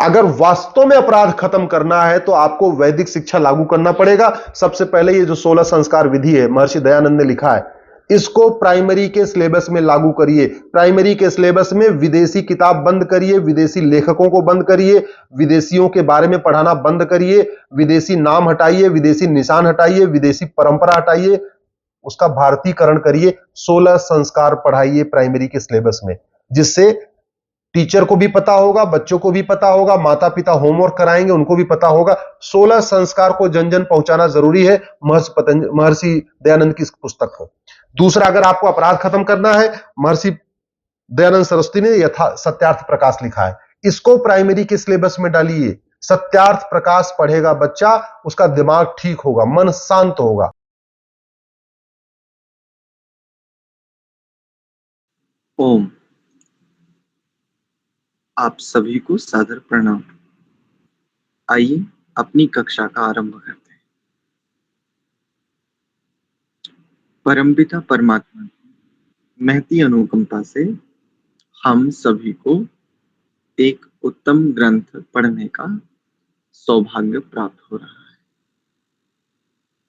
अगर वास्तव में अपराध खत्म करना है तो आपको वैदिक शिक्षा लागू करना पड़ेगा। सबसे पहले ये जो 16 संस्कार विधि है, महर्षि दयानंद ने लिखा है, इसको प्राइमरी के सिलेबस में लागू करिए। प्राइमरी के सिलेबस में विदेशी किताब बंद करिए, विदेशी लेखकों को बंद करिए, विदेशियों के बारे में पढ़ाना बंद करिए, विदेशी नाम हटाइए, विदेशी निशान हटाइए, विदेशी परंपरा हटाइए, उसका भारतीकरण करिए। 16 संस्कार पढ़ाइए प्राइमरी के सिलेबस में, जिससे टीचर को भी पता होगा, बच्चों को भी पता होगा, माता पिता होमवर्क कराएंगे उनको भी पता होगा। 16 संस्कार को जन जन पहुंचाना जरूरी है, महर्षि दयानंद की इस पुस्तक को। दूसरा, अगर आपको अपराध खत्म करना है, महर्षि दयानंद सरस्वती ने यथा सत्यार्थ प्रकाश लिखा है, इसको प्राइमरी के सिलेबस में डालिए। सत्यार्थ प्रकाश पढ़ेगा बच्चा, उसका दिमाग ठीक होगा, मन शांत होगा। ओम। आप सभी को सादर प्रणाम। आइए अपनी कक्षा का आरंभ करते हैं। परमपिता परमात्मा की महती अनुकंपा से हम सभी को एक उत्तम ग्रंथ पढ़ने का सौभाग्य प्राप्त हो रहा है।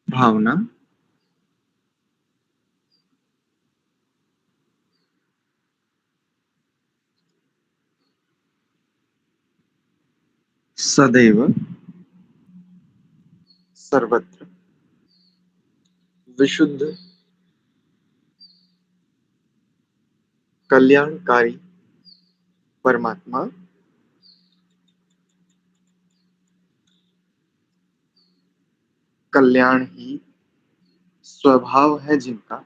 भावना। सदैव सर्वत्र विशुद्ध कल्याणकारी परमात्मा कल्याण ही स्वभाव है जिनका,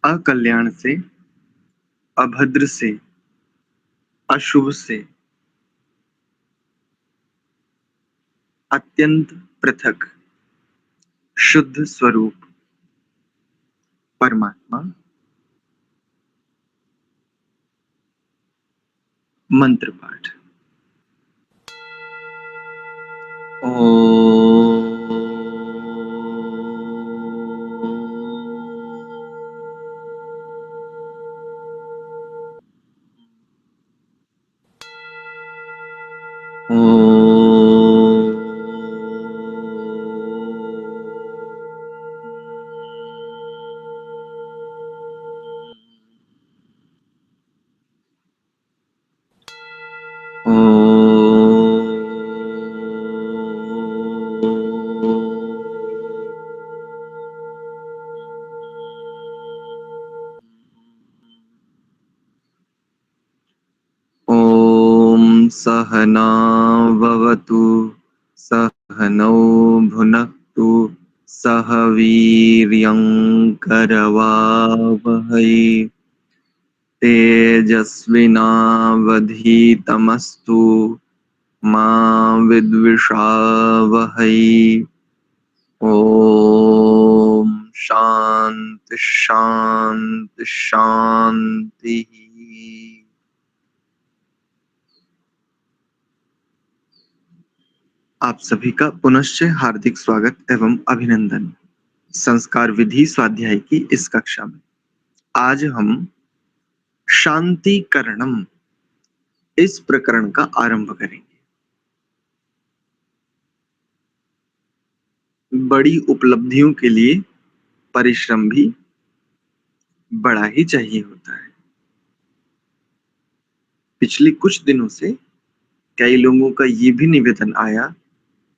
अकल्याण से, अभद्र से, अशुभ से अत्यंत पृथक शुद्ध स्वरूप परमात्मा मंत्र पाठ। सहना भवतु सहनौ भुनक्तु सह वीर्यं करवावहै तेजस्विनावधीतमस्तु मा विद्विषावहै। ओम शांति शांति शांति। आप सभी का पुनश्च हार्दिक स्वागत एवं अभिनंदन संस्कार विधि स्वाध्याय की इस कक्षा में। आज हम शांतिकरणम इस प्रकरण का आरंभ करेंगे। बड़ी उपलब्धियों के लिए परिश्रम भी बड़ा ही चाहिए होता है। पिछले कुछ दिनों से कई लोगों का ये भी निवेदन आया,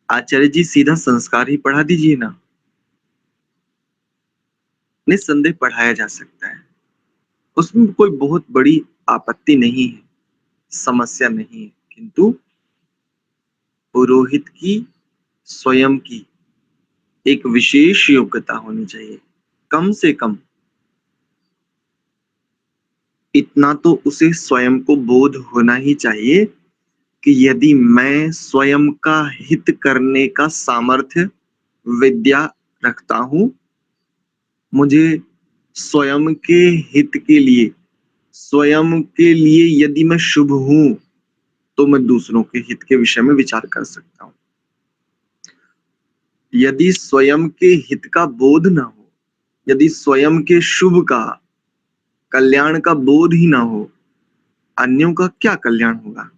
आचार्य जी सीधा संस्कार ही पढ़ा दीजिए ना। निस्संदेह पढ़ाया जा सकता है, उसमें कोई बहुत बड़ी आपत्ति नहीं है, समस्या नहीं है, किंतु पुरोहित की स्वयं की एक विशेष योग्यता होनी चाहिए। कम से कम इतना तो उसे स्वयं को बोध होना ही चाहिए कि यदि मैं स्वयं का हित करने का सामर्थ्य, विद्या रखता हूं, मुझे स्वयं के हित के लिए, स्वयं के लिए यदि मैं शुभ हूं, तो मैं दूसरों के हित के विषय में विचार कर सकता हूं। यदि स्वयं के हित का बोध न हो, यदि स्वयं के शुभ का कल्याण का बोध ही ना हो, अन्यों का क्या कल्याण होगा?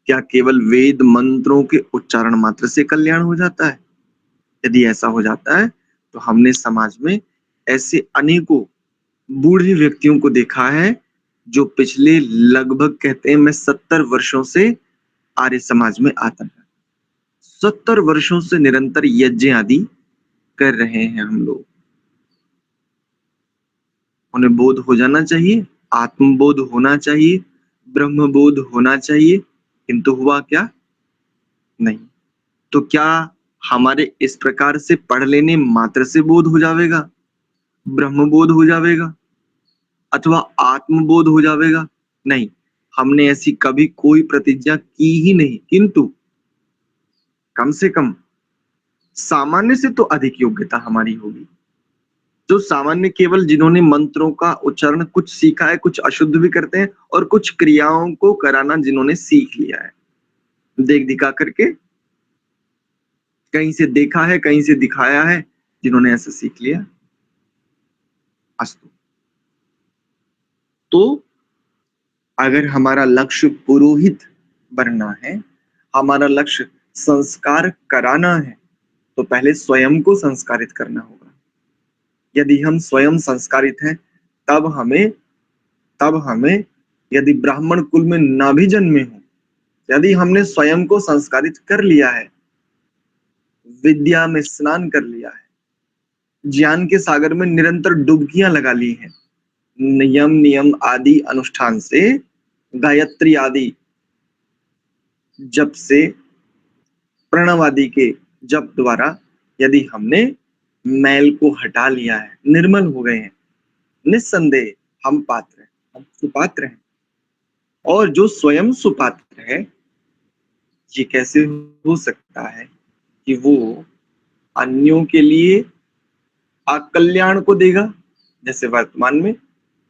क्या केवल वेद मंत्रों के उच्चारण मात्र से कल्याण हो जाता है? यदि ऐसा हो जाता है तो हमने समाज में ऐसे अनेकों बूढ़े व्यक्तियों को देखा है जो पिछले लगभग कहते हैं मैं 70 वर्षों से आर्य समाज में आता है। 70 वर्षों से निरंतर यज्ञ आदि कर रहे हैं हम लोग। उन्हें बोध हो जाना चाहिए, आत्मबोध होना चाहिए, ब्रह्म बोध होना चाहिए, किंतु हुआ क्या? नहीं। तो क्या हमारे इस प्रकार से पढ़ लेने मात्र से बोध हो जाएगा, ब्रह्म बोध हो जाएगा अथवा आत्मबोध हो जाएगा? नहीं, हमने ऐसी कभी कोई प्रतिज्ञा की ही नहीं, किंतु कम से कम सामान्य से तो अधिक योग्यता हमारी होगी। जो सामान्य केवल जिन्होंने मंत्रों का उच्चारण कुछ सीखा है, कुछ अशुद्ध भी करते हैं, और कुछ क्रियाओं को कराना जिन्होंने सीख लिया है देख दिखा करके, कहीं से देखा है कहीं से दिखाया है, जिन्होंने ऐसा सीख लिया। अस्तु। तो अगर हमारा लक्ष्य पुरोहित बनना है, हमारा लक्ष्य संस्कार कराना है, तो पहले स्वयं को संस्कारित करना होगा। यदि हम स्वयं संस्कारित हैं, तब हमें यदि ब्राह्मण कुल में ना भी जन्मे हो, यदि हमने स्वयं को संस्कारित कर लिया है, विद्या में स्नान कर लिया है, ज्ञान के सागर में निरंतर डुबकियां लगा ली हैं, नियम आदि अनुष्ठान से, गायत्री आदि जप से, प्रणव आदि के जप द्वारा यदि हमने मैल को हटा लिया है, निर्मल हो गए हैं, निस्संदेह हम पात्र हैं, हम सुपात्र हैं। और जो स्वयं सुपात्र है, ये कैसे हो सकता है कि वो अन्यों के लिए कल्याण को देगा? जैसे वर्तमान में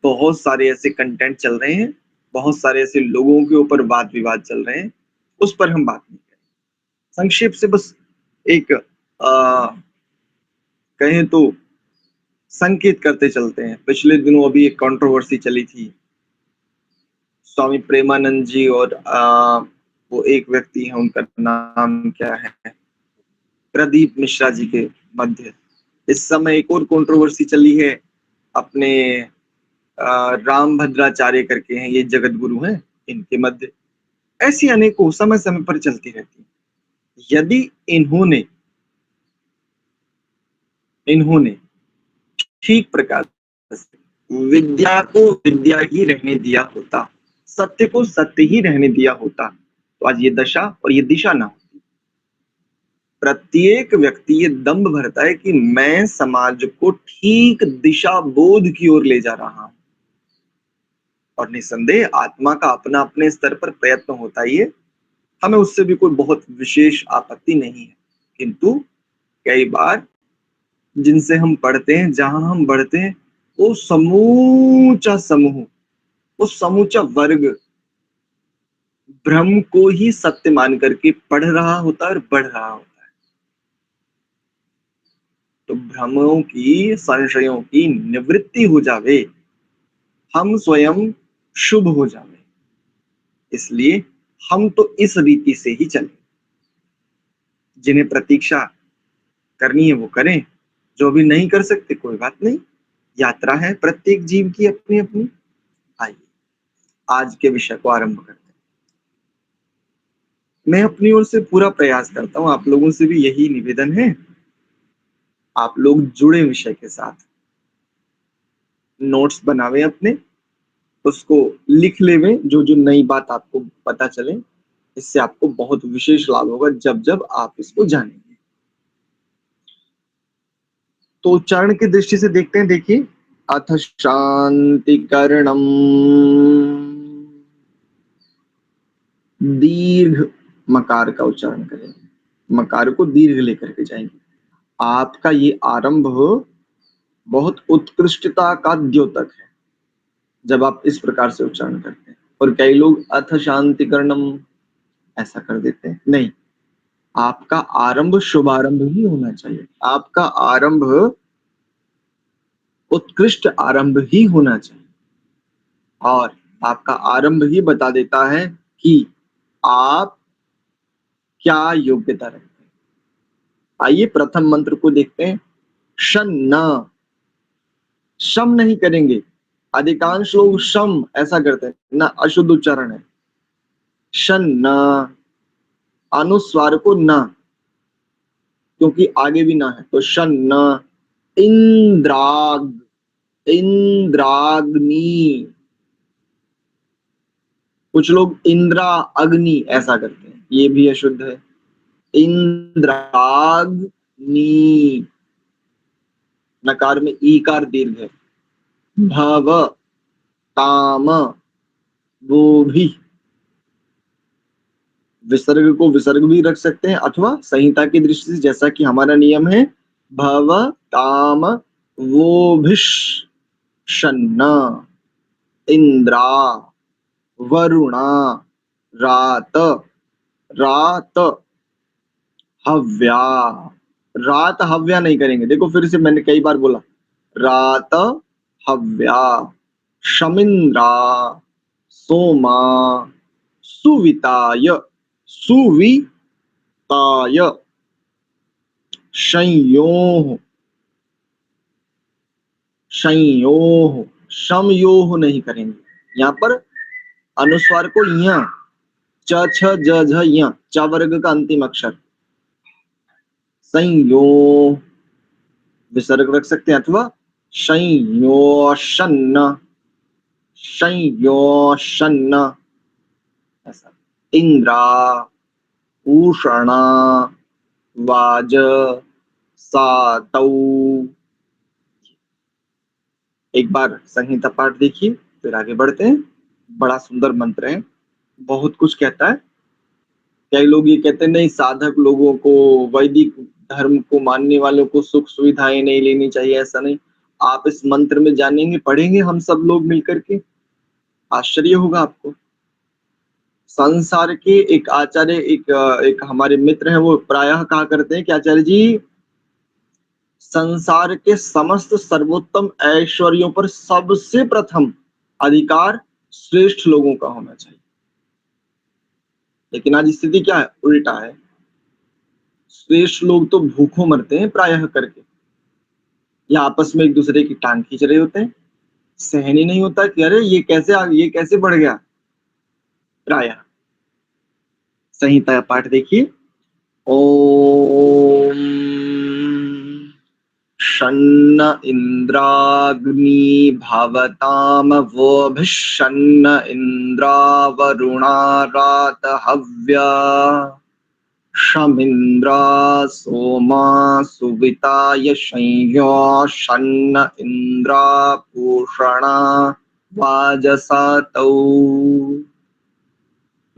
बहुत सारे ऐसे कंटेंट चल रहे हैं, बहुत सारे ऐसे लोगों के ऊपर वाद विवाद चल रहे हैं, उस पर हम बात नहीं करें। संक्षेप से बस एक कहें तो संकेत करते चलते हैं। पिछले दिनों अभी एक कंट्रोवर्सी चली थी, स्वामी प्रेमानंद जी और वो एक व्यक्ति है, उनका नाम क्या है, प्रदीप मिश्रा जी के मध्य इस समय एक और कंट्रोवर्सी चली है। अपने राम भद्राचार्य करके हैं, ये जगत गुरु हैं, इनके मध्य ऐसी अनेकों समय समय पर चलती रहती है। यदि इन्होंने ठीक प्रकार से विद्या को विद्या ही रहने दिया होता, सत्य को सत्य ही रहने दिया होता, तो आज ये दशा और ये दिशा ना होती। प्रत्येक व्यक्ति ये दंभ भरता है कि मैं समाज को ठीक दिशा बोध की ओर ले जा रहा हूं, और निसंदेह आत्मा का अपना अपने स्तर पर प्रयत्न होता ही है, हमें उससे भी कोई बहुत विशेष आपत्ति नहीं है। किंतु कई बार जिनसे हम पढ़ते हैं, जहां हम बढ़ते हैं, वो समूचा समूह, वो समूचा वर्ग भ्रम को ही सत्य मान करके पढ़ रहा होता है और बढ़ रहा होता है। तो भ्रमों की, संशयों की निवृत्ति हो जावे, हम स्वयं शुभ हो जावे, इसलिए हम तो इस रीति से ही चलें। जिन्हें प्रतीक्षा करनी है वो करें, जो भी नहीं कर सकते कोई बात नहीं, यात्रा है प्रत्येक जीव की अपनी अपनी। आइए आज के विषय को आरंभ करते हैं। मैं अपनी ओर से पूरा प्रयास करता हूं, आप लोगों से भी यही निवेदन है, आप लोग जुड़े विषय के साथ, नोट्स बनावे अपने, उसको लिख लेवे, जो जो नई बात आपको पता चले, इससे आपको बहुत विशेष लाभ होगा जब जब आप इसको जानेंगे। तो उच्चारण की दृष्टि से देखते हैं, देखिए, अथ शांतिकरणम, दीर्घ मकार का उच्चारण करेंगे, मकार को दीर्घ लेकर के जाएंगे। आपका ये आरंभ बहुत उत्कृष्टता का द्योतक है जब आप इस प्रकार से उच्चारण करते हैं। और कई लोग अथ शांतिकरणम ऐसा कर देते हैं, नहीं, आपका आरंभ शुभारंभ ही होना चाहिए। आपका आरंभ उत्कृष्ट आरंभ ही होना चाहिए, और आपका आरंभ ही बता देता है कि आप क्या योग्यता रखते हैं। आइए प्रथम मंत्र को देखते हैं। शन्न, शम नहीं करेंगे, अधिकांश लोग शम ऐसा करते हैं ना, अशुद्ध उच्चारण है। शन्न, अनुस्वार को न, क्योंकि आगे भी ना है, तो शन्न। इंद्राग, इंद्राग्नि, कुछ लोग इंद्रा अग्नि ऐसा करते हैं, ये भी अशुद्ध है। इंद्राग्नि, नकार में ईकार दीर्घ है। भव ताम, वो भी, विसर्ग को विसर्ग भी रख सकते हैं, अथवा संहिता की दृष्टि से जैसा कि हमारा नियम है, भव ताम वो भिष शन्ना, इंद्रा, वरुणा, रात, रात हव्या, रात हव्या नहीं करेंगे, देखो फिर से मैंने कई बार बोला, रात हव्या, शमिंद्रा, सोमा, सुविताय, सुविताय, संयोः, संयोः, समयोः नहीं करेंगे, यहाँ पर अनुस्वार को य, च छ ज झ य, च वर्ग का अंतिम अक्षर, संयो, विसर्ग रख सकते हैं, अथवा संयोषन्न, संयोषन्न ऐसा। इंद्रा, उषणा, वाज, सातौ। एक बार संहिता पाठ देखिए, फिर आगे बढ़ते हैं। बड़ा सुंदर मंत्र है, बहुत कुछ कहता है। कई लोग ये कहते हैं नहीं, साधक लोगों को, वैदिक धर्म को मानने वालों को सुख सुविधाएं नहीं लेनी चाहिए, ऐसा नहीं। आप इस मंत्र में जानेंगे, पढ़ेंगे हम सब लोग मिलकर के, आश्चर्य होगा आपको। संसार के एक आचार्य, एक हमारे मित्र हैं, वो प्रायः कहा करते हैं कि आचार्य जी, संसार के समस्त सर्वोत्तम ऐश्वर्यों पर सबसे प्रथम अधिकार श्रेष्ठ लोगों का होना चाहिए। लेकिन आज स्थिति क्या है, उल्टा है। श्रेष्ठ लोग तो भूखों मरते हैं प्रायः करके, या आपस में एक दूसरे की टांग खींच रहे होते हैं। सहन ही नहीं होता कि अरे ये कैसे बढ़ गया। प्रायः संहिता पाठ देखिए। ओम शन्न इंद्राग्नि भवताम वोभिषन्न इंद्रावरुणा रात हव्या, शमिंद्रा सोमा सुविताय संयोषन्न इंद्रा पूषणा वाजसातौ।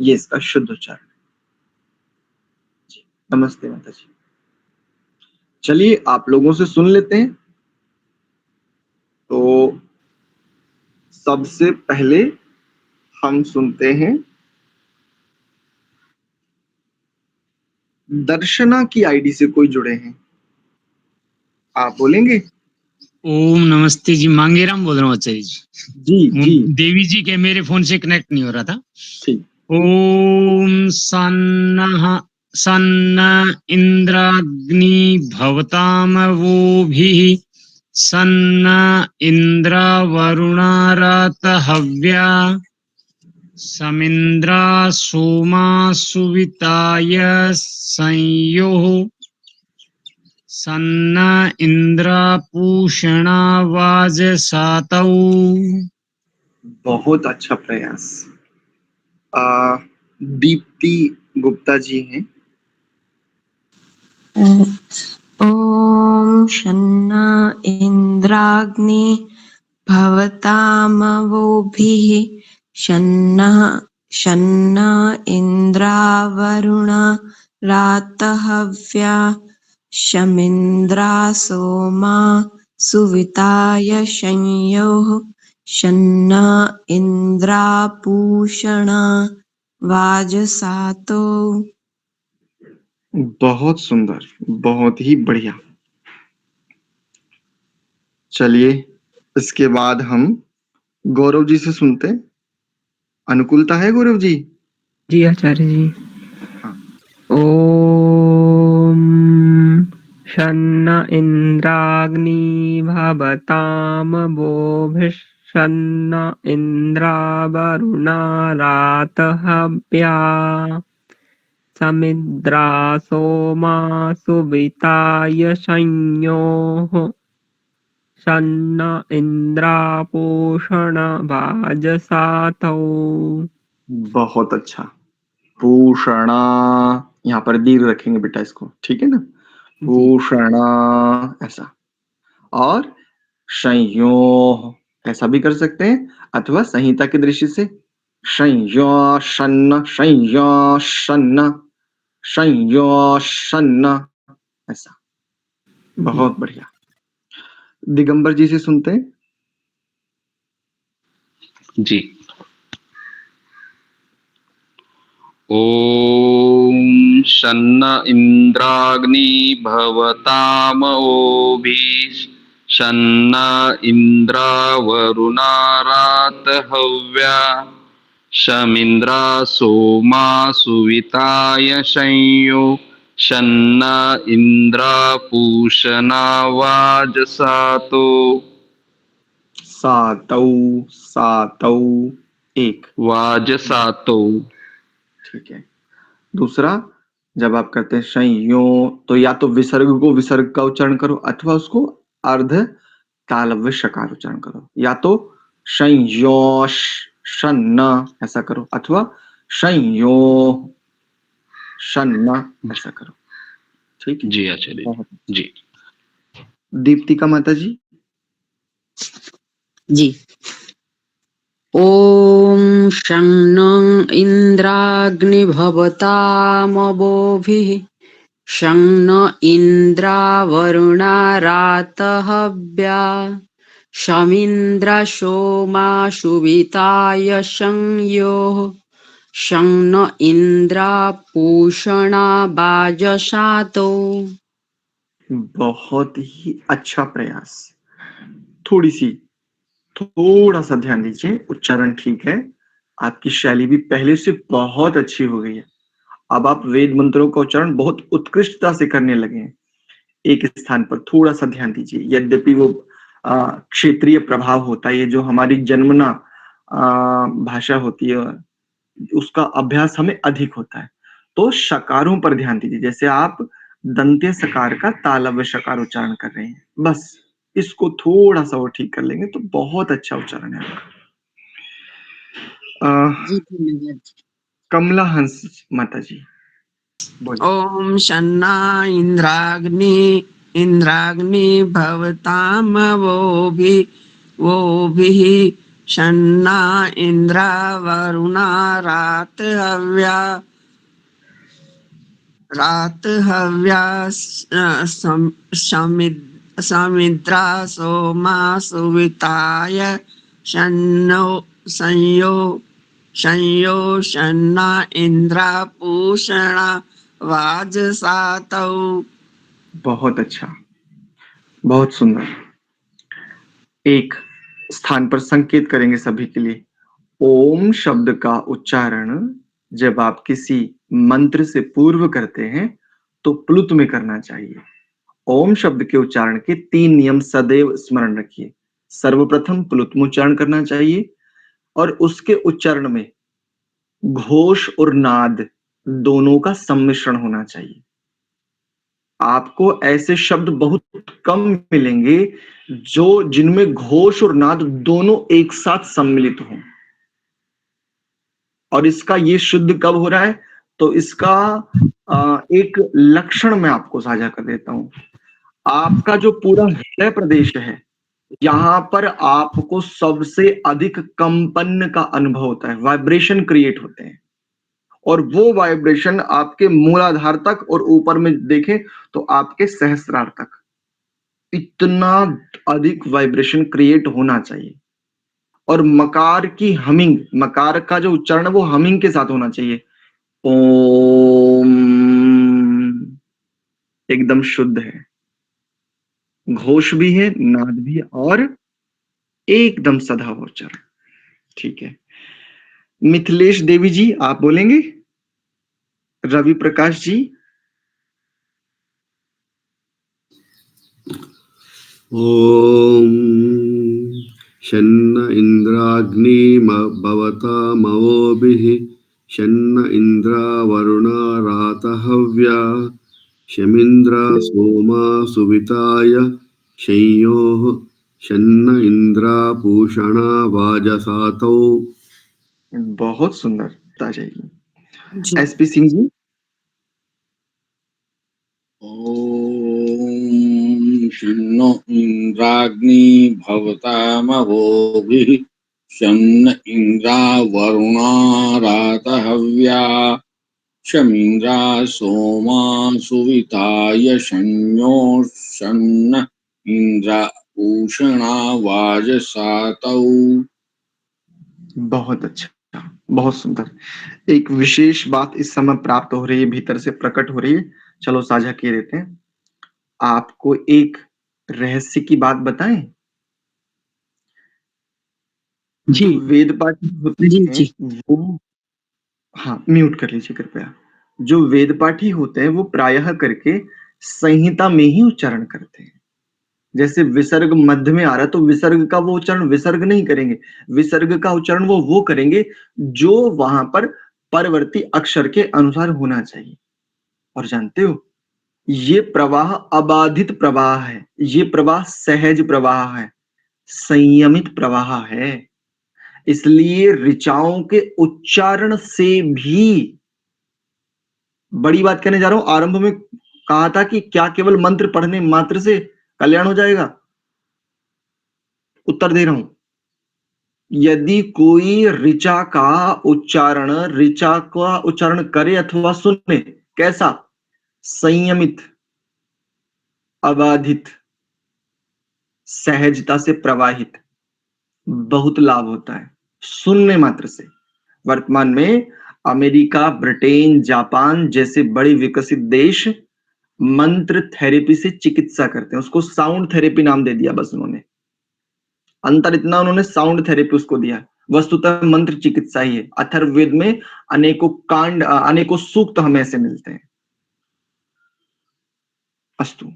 ये इसका शुद्ध उच्चारण है। नमस्ते माता जी। चलिए आप लोगों से सुन लेते हैं। तो सबसे पहले हम सुनते हैं, दर्शना की आईडी से कोई जुड़े हैं, आप बोलेंगे? ओम नमस्ते जी, मांगेराम बोल रहा हूँ आचार्य जी। जी जी देवी जी के मेरे फोन से कनेक्ट नहीं हो रहा था। ठीक। ओम सन्न इंद्राग्नि भवताम वोभिः, सन्न इंद्रा वरुणा रात हव्या, समिंद्रा सोमा सुविताय संयोः, सन्न इंद्रा पूषणा वाजसातौ। बहुत अच्छा प्रयास। दीप्ति गुप्ता जी हैं। ॐ शन्ना इन्द्राग्नि भवतामवोभिः, शन्ना इन्द्रावरुणा रातहव्या, शमिन्द्रा सोमा सुविताय संयोः, शन्ना इन्द्रा पूषणा वाजसातो। बहुत सुंदर, बहुत ही बढ़िया। चलिए इसके बाद हम गौरव जी से सुनते हैं। अनुकूलता है गौरव जी? जी आचार्य जी। हाँ। ओम शन्न इंद्राग्नि भवताम शन्न इंद्रावरुणा रातहव्या समिद्रा सोमा सुविताय संयोः शन्न इंद्रापूषण भाजसातौ। बहुत अच्छा। पूषणा, यहाँ पर दीर्घ रखेंगे बेटा इसको, ठीक है ना? पूषणा ऐसा। और संयो ऐसा भी कर सकते हैं, अथवा संहिता की दृष्टि से संयो शन्न संयो शन्न संयो शन्न ऐसा। बहुत बढ़िया। दिगंबर जी से सुनते हैं। जी। ओम शन्न इंद्राग्नि भवतामओभि शन्न इंद्रावरुणा रातहव्या शमिंद्रा सोमा सुविताय संयो शन्न इंद्रापूषणा वाजसातो। सातौ सातौ एक वाजसातो। ठीक है। दूसरा, जब आप करते हैं संयो तो या तो विसर्ग को विसर्ग का उच्चारण करो, अथवा उसको अर्ध तालव्य शकार उच्चारण करो। या तो संयोश शन्न ऐसा करो, अथवा संयो शन्न ऐसा करो। ठीक है जी आचार्य जी। दीप्तिका माता जी। जी। ॐ शन्नो इन्द्राग्निभवतामवोभिः शन्न इन्द्रावरुणा रातहव्या शमिन्द्र सोमा सुविताय संयोः शन्न इन्द्रापूषणा वाजसातो। बहुत ही अच्छा प्रयास। थोड़ा सा ध्यान दीजिए, उच्चारण ठीक है, आपकी शैली भी पहले से बहुत अच्छी हो गई है। अब आप वेद मंत्रों का उच्चारण बहुत उत्कृष्टता से करने लगे हैं। एक स्थान पर थोड़ा सा ध्यान दीजिए। यद्यपि वो क्षेत्रीय प्रभाव होता है, ये जो हमारी जन्मना भाषा होती है उसका अभ्यास हमें अधिक होता है, तो शकारों पर ध्यान दीजिए। जैसे आप दंत्य सकार का तालव्य शकार उच्चारण कर रहे हैं, बस इसको थोड़ा सा वो ठीक कर लेंगे तो बहुत अच्छा उच्चारण है आपका। जी धन्यवाद। कमला हंस माता जी बोलिए। ओम शन्ना इंद्राग्नि भवतामवोभिः शन्ना इंद्रावरुणा रातहव्या समिद्रा सोमा सुविताय संयो शन्ना इंद्रापूषणा वाजसातौ। बहुत अच्छा, बहुत सुंदर। एक स्थान पर संकेत करेंगे सभी के लिए। ओम शब्द का उच्चारण जब आप किसी मंत्र से पूर्व करते हैं तो प्लुत में करना चाहिए। ओम शब्द के उच्चारण के 3 नियम सदैव स्मरण रखिए। सर्वप्रथम प्लुत में उच्चारण करना चाहिए, और उसके उच्चारण में घोष और नाद दोनों का सम्मिश्रण होना चाहिए। आपको ऐसे शब्द बहुत कम मिलेंगे जो जिनमें घोष और नाद दोनों एक साथ सम्मिलित हों। और इसका ये शुद्ध कब हो रहा है, तो इसका एक लक्षण मैं आपको साझा कर देता हूं। आपका जो पूरा हृदय प्रदेश है, यहां पर आपको सबसे अधिक कंपन का अनुभव होता है, वाइब्रेशन क्रिएट होते हैं। और वो वाइब्रेशन आपके मूलाधार तक और ऊपर में देखें तो आपके सहस्रार तक, इतना अधिक वाइब्रेशन क्रिएट होना चाहिए। और मकार की हमिंग, मकार का जो उच्चारण है वो हमिंग के साथ होना चाहिए। ओम एकदम शुद्ध है, घोष भी है, नाद भी है, और एकदम सधा उच्चारण। ठीक है, मिथिलेश देवी जी आप बोलेंगे? रवि प्रकाश जी? ॐ शन्न इन्द्राग्निमभवतामवोभिः शन्न इन्द्रावरुणा रातहव्या शमिन्द्रा सोमा सुविताय शंयोः शन्न इन्द्रा पूषणा वाजसातौ। बहुत सुंदर, आ जाइए। जी एसपी सिंह जी? ॐ शन्नो इन्द्राग्नी भवतामवोभिः शन्न इन्द्रावरुणा रातहव्या शमिन्द्रा सोमा सुविताय शन्यो शन्न इन्द्रा पूषणा वाजसातौ। बहुत अच्छा, बहुत सुंदर। एक विशेष बात इस समय प्राप्त हो रही है, भीतर से प्रकट हो रही है, चलो साझा किए देते हैं। आपको एक रहस्य की बात बताएं? जी जो वेद पाठी होते जी हैं जी वो, हाँ म्यूट कर लीजिए कृपया। जो वेद पाठी होते हैं वो प्रायः करके संहिता में ही उच्चारण करते हैं। जैसे विसर्ग मध्य में आ रहा है तो विसर्ग का वो उच्चारण विसर्ग नहीं करेंगे, विसर्ग का उच्चारण वो करेंगे जो वहां पर परवर्ती अक्षर के अनुसार होना चाहिए। और जानते हो, ये प्रवाह अबाधित प्रवाह है, ये प्रवाह सहज प्रवाह है, संयमित प्रवाह है। इसलिए ऋचाओं के उच्चारण से भी, बड़ी बात कहने जा रहा हूं, आरंभ में कहा था कि क्या केवल मंत्र पढ़ने मात्र से कल्याण हो जाएगा? उत्तर दे रहा हूं, यदि कोई ऋचा का उच्चारण करे अथवा सुने, कैसा? संयमित, अबाधित, सहजता से प्रवाहित, बहुत लाभ होता है सुनने मात्र से। वर्तमान में अमेरिका, ब्रिटेन, जापान जैसे बड़े विकसित देश मंत्र थेरेपी से चिकित्सा करते हैं, उसको साउंड थेरेपी नाम दे दिया बस उन्होंने। अंतर इतना, उन्होंने साउंड थेरेपी उसको दिया, वस्तुतः मंत्र चिकित्सा ही है। अथर्ववेद में अनेकों कांड, अनेकों सूक्त हमें ऐसे मिलते हैं। अस्तु,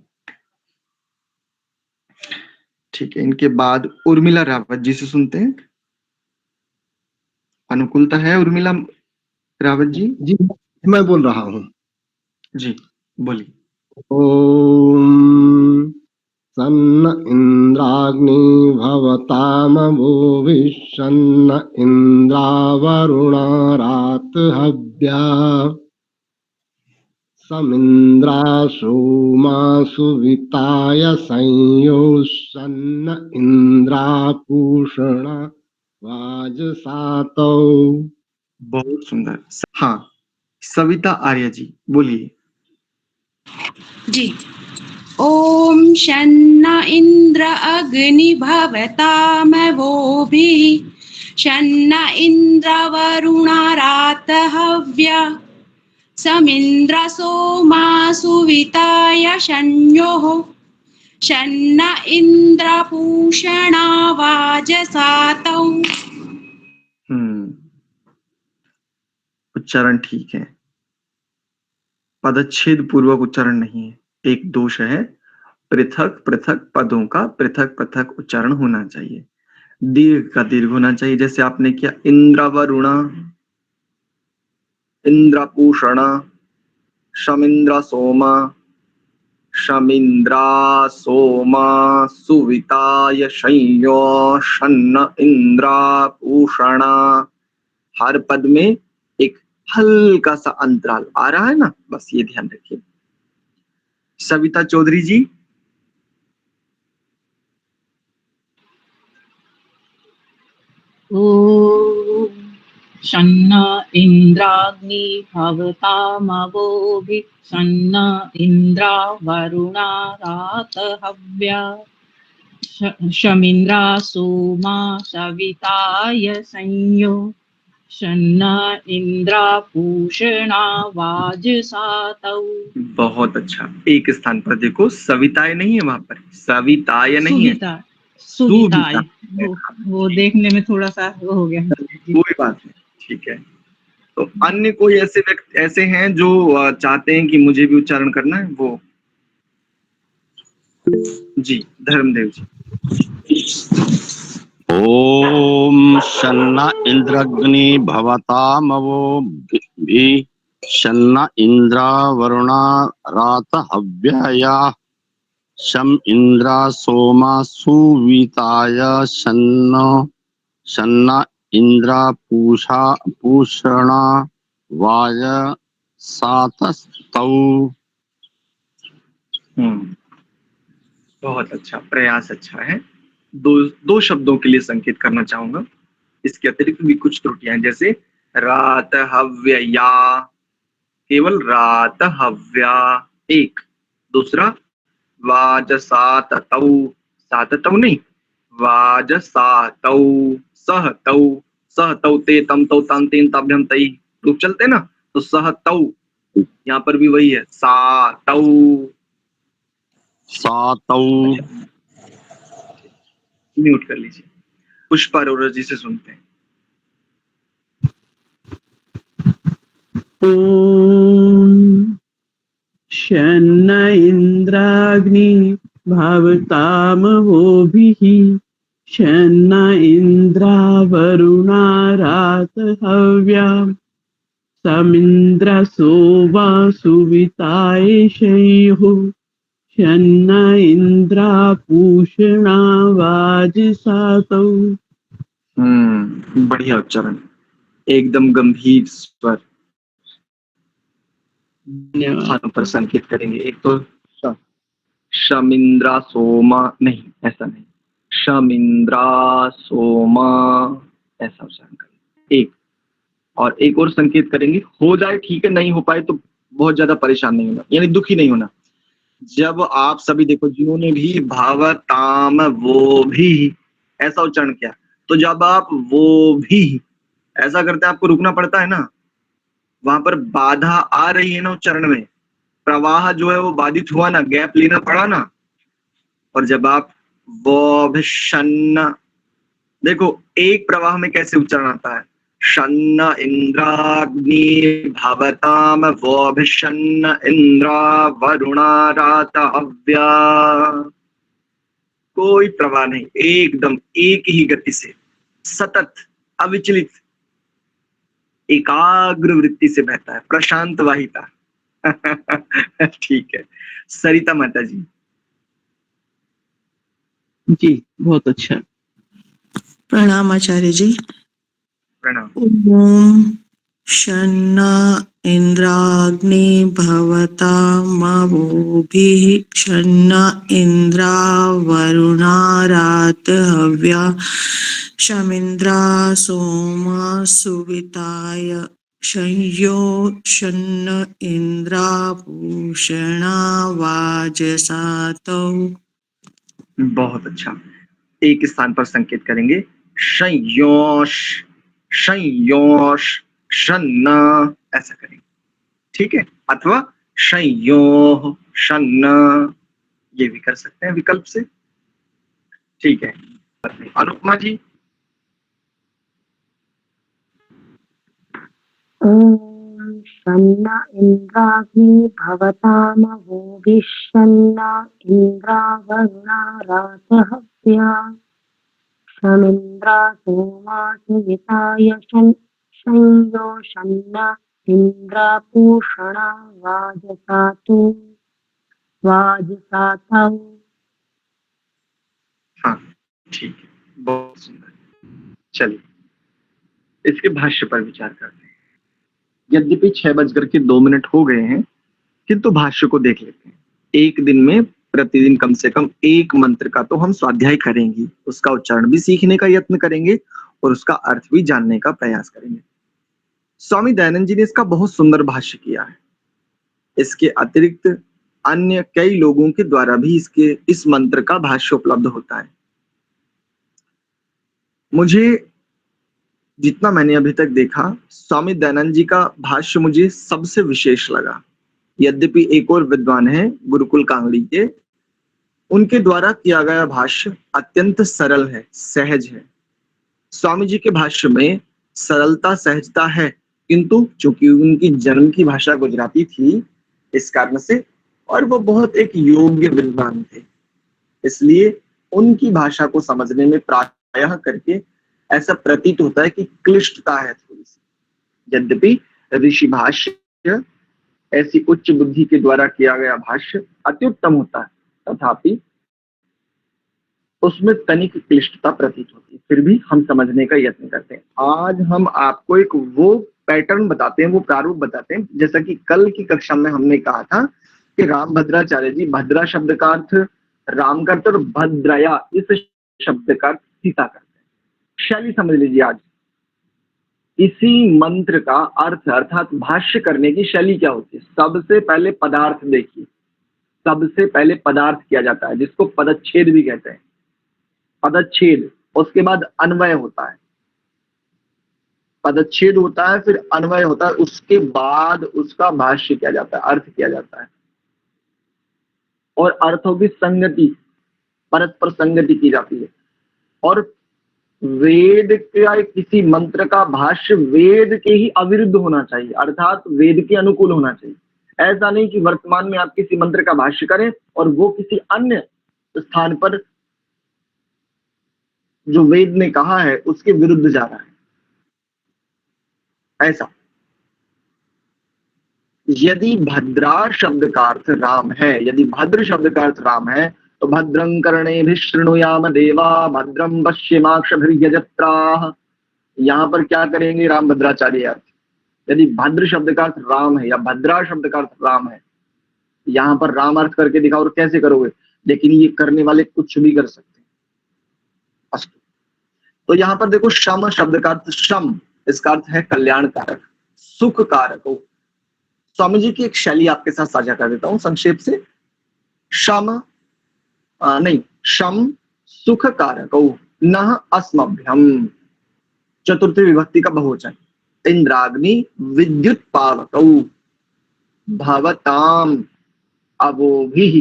ठीक है। इनके बाद उर्मिला रावत जी से सुनते हैं। अनुकूलता है उर्मिला रावत जी? जी मैं बोल रहा हूं। जी बोलिए। ओम सन्न इंद्राग्नि भवतामवोभिः शन्न इंद्रावरुणा रातहव्या समिन्द्रा सोमा सुविताय संयोषन्न इंद्रापूषणा वाजसातौ। बहुत सुंदर। हाँ, सविता आर्य जी बोलिए। जी। ॐ शन्न इन्द्र अग्नि भवतामवोभिः शन्न इन्द्रवरुणा रातहव्या समिन्द्र सोमा सुविताय शन्योः शन्न इन्द्र पूषणा वाजसातौ। उच्चारण ठीक है, पदच्छेद पूर्वक उच्चारण नहीं है। एक दोष है, पृथक पृथक पदों का पृथक पृथक उच्चारण होना चाहिए, दीर्घ का दीर्घ होना चाहिए। जैसे आपने किया इंद्रवरुणा, इंद्रपूषण, शमिन्द्र सोमा, शमिन्द्रा सोमा सुविताय शंयो शन्न इंद्रा पूषणा। हर पद में एक हल्का सा अंतराल आ रहा है ना, बस ये ध्यान रखिए। सविता चौधरी जी? ॐ शन्न इन्द्राग्नि भवतामवोभिः शन्न इन्द्रावरुणा रातहव्या शमिन्द्रा सोमा सविताय संयो शन्न इन्द्रापूषणा वाजसातौ। बहुत अच्छा। एक स्थान पर देखो, सविताय नहीं है, वहां पर सविताय नहीं है, सुविता सुविताय, वो देखने में थोड़ा सा वो हो गया जी। कोई बात नहीं, ठीक है। तो अन्य कोई ऐसे व्यक्ति ऐसे हैं जो चाहते हैं कि मुझे भी उच्चारण करना है? वो जी, धर्मदेव जी। ओम शन्न इंद्रग्नि भवतामवो भी शन्न इंद्रा वरुणा रात हव्यया शम इंद्रा सोमा सुविताय शन्न इंद्रा पूषणा वाय सातस्तौ। बहुत अच्छा प्रयास, अच्छा है। दो शब्दों के लिए संकेत करना चाहूंगा। इसके अतिरिक्त भी कुछ त्रुटियां हैं, जैसे रात हव्यया, केवल रात हव्या एक। दूसरा वाजसाततौ, साततौ नहीं, वाजसातौ सहतौ, सहतौ ते तम तौ ताम तेन ताभ्यम तई रूप चलते ना, तो सहतौ यहाँ पर भी वही है, सातौ सातौ। म्यूट कर लीजिए, पुष्पा अरोरा जी से सुनते हैं। ॐ शन्न इन्द्राग्नि भवतामवोभिः शन्न इन्द्रा वरुणा रातहव्या समिन्द्रसो वासुविताय शयुः शन्न इन्द्रा पूषणा वाजसातौ। बढ़िया उच्चारण, एकदम गंभीर स्वर। धन्यवाद। पर संकेत करेंगे। एक तो शमिंद्रा सोमा, नहीं ऐसा नहीं, शमिंद्रा सोमा ऐसा उच्चारण करेंगे एक। और एक और संकेत करेंगे, हो जाए ठीक है, नहीं हो पाए तो बहुत ज्यादा परेशान नहीं होना, यानी दुखी नहीं होना। जब आप सभी देखो जिन्होंने भी भावताम वो भी ऐसा उच्चारण किया, तो जब आप वो भी ऐसा करते हैं आपको रुकना पड़ता है ना, वहां पर बाधा आ रही है ना उच्चारण में, प्रवाह जो है वो बाधित हुआ ना, गैप लेना पड़ा ना। और जब आप वो भी शन्न, देखो एक प्रवाह में कैसे उच्चारण आता है, शन्न इंद्राग्नि भवताम वोभिषन्न इंद्रा वरुणा रात हव्या, कोई प्रवाह नहीं, एकदम एक ही गति से सतत अविचलित एकाग्र वृत्ति से बहता है, प्रशांत वाहिता। ठीक है, सरिता माता जी। जी बहुत अच्छा। प्रणाम आचार्य जी। प्रणाम। ओम शन्न इंद्राग्नि भवतामवोभिः शन्न इंद्रा वरुणा रातहव्या शमिन्द्रा सोमा सुविताय शयो शन्न इंद्रा पूषणा वाजसातौ। बहुत अच्छा, एक स्थान पर संकेत करेंगे, शयोश शयोश शन्न ऐसा करेंगे, ठीक है, अथवा शयो शन्न, ये भी कर सकते हैं विकल्प से, ठीक है। अनुपमा जी। ॐ शन्न इन्द्राग्नि भवतामवोभिः शन्न इन्द्रा वरुणा रातहव्या शमिन्द्रा सोमा सुविताय शयो शन्न इन्द्रा पूषणा वाजसातौ। हाँ ठीक है, बहुत सुंदर। चलिए इसके भाष्य पर विचार करते हैं। यद्यपि 6:02 हो गए हैं, किंतु भाष्य को देख लेते हैं। एक दिन में प्रतिदिन कम से कम एक मंत्र का तो हम स्वाध्याय करेंगे, उसका उच्चारण भी सीखने का यत्न करेंगे और उसका अर्थ भी जानने का प्रयास करेंगे। स्वामी दयानंद जी ने इसका बहुत सुंदर भाष्य किया है। इसके अतिरिक्त अन्य कई लोगों के द्वारा भी इस मंत्र का भाष्य उपलब्ध होता है। मुझे जितना मैंने अभी तक देखा, स्वामी दयानंद जी का भाष्य मुझे सबसे विशेष लगा। यद्यपि एक और विद्वान है गुरुकुल कांगड़ी के, उनके द्वारा किया गया भाष्य अत्यंत सरल है, सहज है। स्वामी जी के भाष्य में सरलता सहजता है, किंतु चूंकि उनकी जन्म की भाषा गुजराती थी इस कारण से, और वो बहुत एक योग्य विद्वान थे, इसलिए उनकी भाषा को समझने में प्रायः करके ऐसा प्रतीत होता है कि क्लिष्टता है थोड़ी सी। यद्यपि ऋषि भाष्य ऐसी उच्च बुद्धि के द्वारा किया गया भाष्य अत्युत्तम होता है, तथापि उसमें तनिक क्लिष्टता प्रतीत होती है, फिर भी हम समझने का यत्न करते हैं। आज हम आपको एक वो पैटर्न बताते हैं, वो प्रारूप बताते हैं, जैसा कि कल की कक्षा में हमने कहा था कि राम भद्राचार्य जी भद्रा शब्द का अर्थ राम करते और भद्रया इस शब्द का अर्थ सीता करते हैं। शैली समझ लीजिए आज इसी मंत्र का अर्थ अर्थात भाष्य करने की शैली क्या होती है। सबसे पहले पदार्थ देखिए, सबसे पहले पदार्थ किया जाता है जिसको पदच्छेद भी कहते हैं, पदच्छेद, उसके बाद अन्वय होता है, पदच्छेद होता है, फिर अन्वय होता है, उसके बाद उसका भाष्य किया जाता है, अर्थ किया जाता है, और अर्थों की संगति, परस्पर संगति की जाती है। और वेद का किसी मंत्र का भाष्य वेद के ही अविरुद्ध होना चाहिए, अर्थात वेद के अनुकूल होना चाहिए। ऐसा नहीं कि वर्तमान में आप किसी मंत्र का भाष्य करें और वो किसी अन्य स्थान पर जो वेद ने कहा है उसके विरुद्ध जा रहा है, ऐसा। यदि भद्रा शब्द का अर्थ राम है, यदि भद्र शब्द का अर्थ राम है, तो भद्रं कर्णेभिः शृणुयाम देवा भद्रं पश्येमाक्षभिर्यजत्राः। यहाँ पर क्या करेंगे राम भद्राचार्य अर्थ? यदि भद्र शब्द का अर्थ राम है या भद्रा शब्द का अर्थ राम है, यहाँ पर राम अर्थ करके दिखाओ, और कैसे करोगे? लेकिन ये करने वाले कुछ भी कर सकते हैं। अस्तु, तो यहाँ पर देखो शम शब्द का अर्थ शम, इसका अर्थ है कल्याण कारक, सुख कारक। स्वामी जी की एक शैली आपके साथ साझा कर देता हूं संक्षेप से। शम शम सुख कारक न अस्मभ्यम, चतुर्थी विभक्ति का बहुवचन। इंद्राग्नि विद्युत पावक भवताम अवोभिः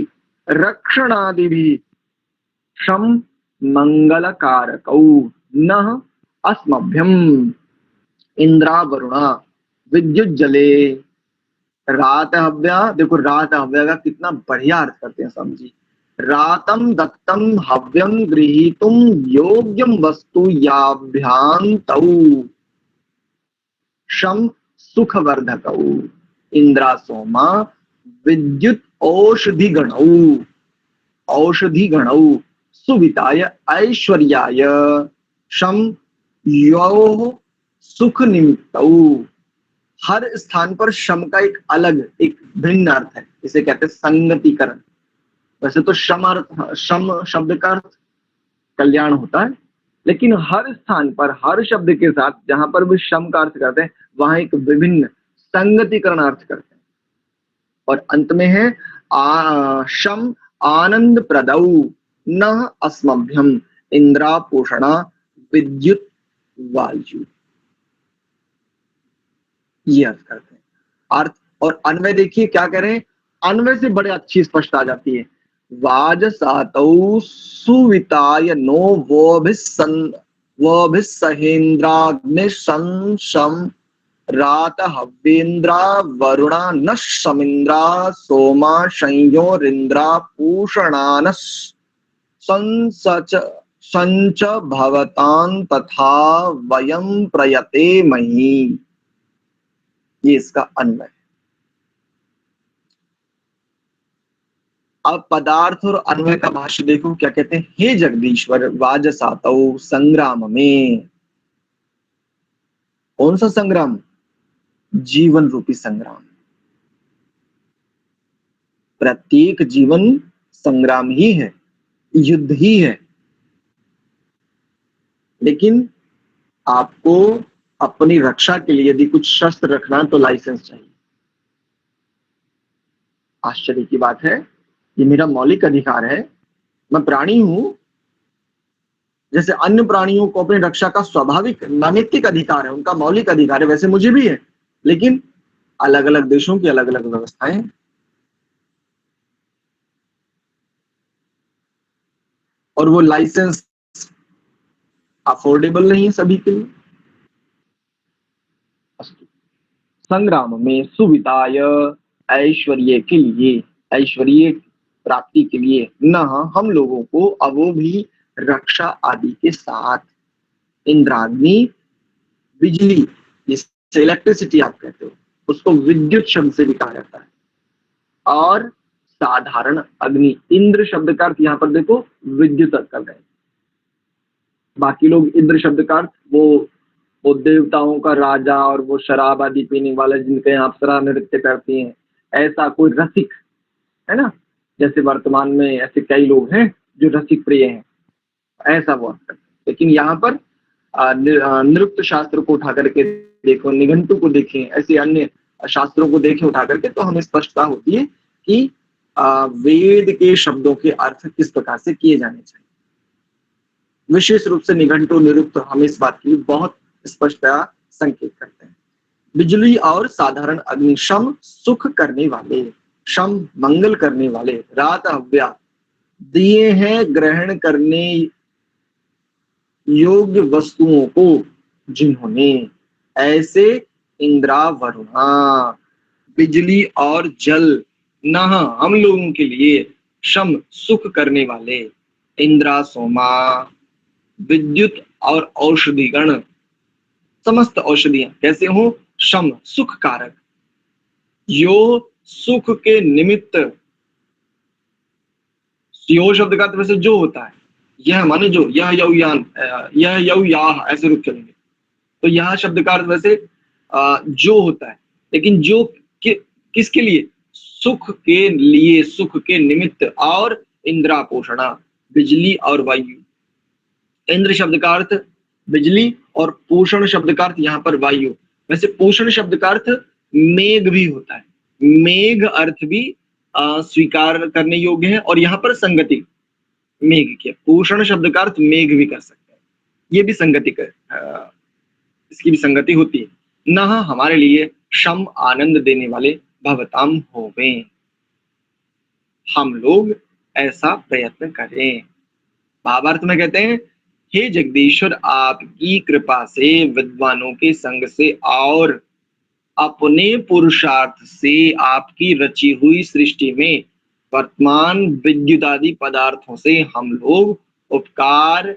रक्षणादिभिः शम मंगल कारक न अस्मभ्यम। इंद्रा वरुणा विद्युत जले रात हव्या, देखो रात हव्या का कितना बढ़िया अर्थ करते हैं समझी। रातम दत्तम हव्यम गृहीतुम योग्यम वस्तु याभ्यान्तौ शम सुखवर्धकौ इंद्रा सोमा विद्युत औषधि गणौ सुविताय ऐश्वर्याय शम योः सुख निमित्तौ। हर स्थान पर शम का एक अलग, एक भिन्न अर्थ है, इसे कहते हैं संगतिकरण। वैसे तो शम शब्द का अर्थ कल्याण होता है, लेकिन हर स्थान पर हर शब्द के साथ जहां पर भी शम का अर्थ करते हैं वहां एक विभिन्न संगतिकरण अर्थ करते हैं। और अंत में है शम आनंद प्रदौ न अस्मभ्यम इंद्रा पोषणा विद्युत वायु, ये अर्थ करते हैं। अर्थ और अन्वय देखिए क्या कह रहे हैं, अन्वय से बड़े अच्छी स्पष्टता आ जाती है। वाजसातौ सुविताय नो वोभिस्सहेन्द्राग्नि संशम रात हव्येन्द्रा वरुणा न समिन्द्रा सोमा संयोरिन्द्रा पूषणान संच भवतां तथा वयं प्रयते मही। ये इसका अन्वय। अब पदार्थ और अन्वय का भाष्य देखो क्या कहते हैं। हे जगदीश्वर वाजसातौ संग्राम में, कौन सा संग्राम? जीवन रूपी संग्राम। प्रत्येक जीवन संग्राम ही है, युद्ध ही है, लेकिन आपको अपनी रक्षा के लिए यदि कुछ शस्त्र रखना तो लाइसेंस चाहिए। आश्चर्य की बात है, ये मेरा मौलिक अधिकार है, मैं प्राणी हूं, जैसे अन्य प्राणियों को अपनी रक्षा का स्वाभाविक नैतिक अधिकार है, उनका मौलिक अधिकार है, वैसे मुझे भी है, लेकिन अलग अलग देशों की अलग अलग व्यवस्थाएं। और वो लाइसेंस अफोर्डेबल नहीं है सभी के लिए। संग्राम में सुविधाय ऐश्वर्य के लिए, ऐश्वर्य प्राप्ति के लिए न हम लोगों को अब वो भी रक्षा आदि के साथ इंद्राग्नि, बिजली, जिसे इलेक्ट्रिसिटी आप कहते हो, उसको विद्युत शब्द से भी कहा जाता है, और साधारण अग्नि, इंद्र शब्द का अर्थ यहाँ पर देखो विद्युत कर रहे हैं। बाकी लोग इंद्र शब्द का अर्थ वो देवताओं का राजा और वो शराब आदि पीने वाले जिनके यहाँ अप्सरा नृत्य करती हैं, ऐसा कोई रसिक है ना, जैसे वर्तमान में ऐसे कई लोग हैं जो रसिक प्रिय हैं, ऐसा वो अर्थ करते हैं। लेकिन यहाँ पर नृत्य शास्त्र को उठा करके देखो, निघंटु को देखें, ऐसे अन्य शास्त्रों को देखें उठा करके, तो हमें स्पष्टता होती है कि वेद के शब्दों के अर्थ किस प्रकार से किए जाने चाहिए। विशेष रूप से निघंटु निरुक्त हमें इस बात की बहुत स्पष्टता संकेत करते हैं। बिजली और साधारण अग्नि, शम सुख करने वाले, शम मंगल करने वाले, रात हव्या दिए हैं ग्रहण करने योग्य वस्तुओं को जिन्होंने, ऐसे इंद्रा वरुणा, बिजली और जल न हम लोगों के लिए शम सुख करने वाले, इंद्रा सोमा विद्युत और औषधि गण, समस्त औषधियां कैसे हो, शम सुख कारक, यो सुख के निमित्त, यो शब्द का वैसे जो होता है, यह माने जो, यह यौयान, यह यौ याह, ऐसे रुक चलेंगे, तो यह शब्द का अर्थ वैसे जो होता है, लेकिन जो किसके लिए, सुख के लिए, सुख के निमित्त, और इंद्रा पोषणा बिजली और वायु। इंद्र शब्द का अर्थ बिजली और पोषण शब्द का अर्थ यहाँ पर वायु। वैसे पोषण शब्द का अर्थ मेघ भी होता है, मेघ अर्थ भी स्वीकार करने योग्य है, और यहाँ पर संगति मेघ के, पोषण शब्द का अर्थ मेघ भी कर सकते हैं, ये भी संगति कर, इसकी भी संगति होती है। न हमारे लिए शम आनंद देने वाले भवताम होवे, हम लोग ऐसा प्रयत्न करें। भावार्थ में कहते हैं, हे जगदीश्वर, आपकी कृपा से, विद्वानों के संग से और अपने पुरुषार्थ से आपकी रची हुई सृष्टि में वर्तमान विद्युत आदि पदार्थों से हम लोग उपकार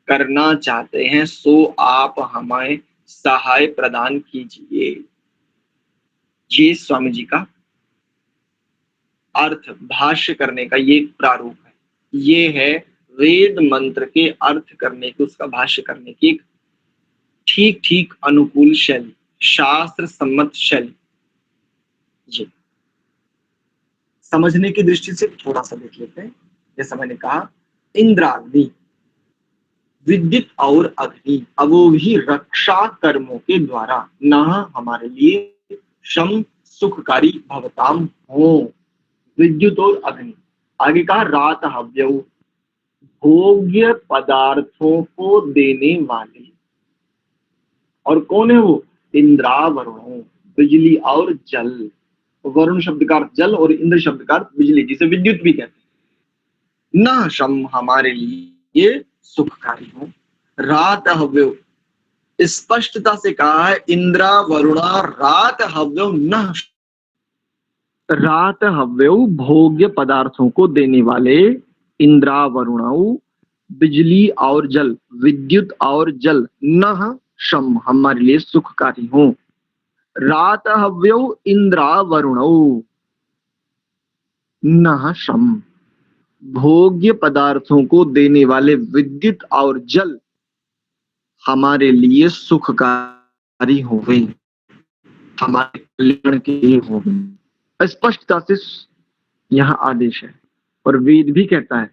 करना चाहते हैं, सो आप हमें सहाय प्रदान कीजिए। ये स्वामी जी का अर्थ भाष्य करने का ये प्रारूप है, ये है वेद मंत्र के अर्थ करने की, उसका भाष्य करने की एक ठीक ठीक अनुकूल शैली, शास्त्र सम्मत शैली। ये समझने की दृष्टि से थोड़ा सा देख लेते हैं। जैसा मैंने कहा, इंद्राग्नि, विद्युत और अग्नि, अब वो भी रक्षा कर्मों के द्वारा न हमारे लिए शम सुखकारी भवताम हो। विद्युत और अग्नि, आगे कहा रात हव्यऊ, भोग्य पदार्थों को देने वाले, और कौन है वो, इंद्रा वरुण, बिजली और जल। वरुण शब्द का अर्थ जल और इंद्र शब्द का अर्थ बिजली, जिसे विद्युत भी कहते हैं। न शम हमारे लिए सुखकारी हो, रात हव्यो, स्पष्टता से कहा है, इंद्रा वरुणा रात हव्यो न, रात हव्यो भोग्य पदार्थों को देने वाले, इंद्रा वरुणाऊ बिजली और जल, विद्युत और जल, न शम हमारे लिए सुखकारी हो। रात हव्यो इंद्रा वरुणौ न शम, भोग्य पदार्थों को देने वाले विद्युत और जल हमारे लिए सुखकारी होवे, हमारे कल्याण के लिए होवे। स्पष्टता से यहाँ आदेश है, और वेद भी कहता है,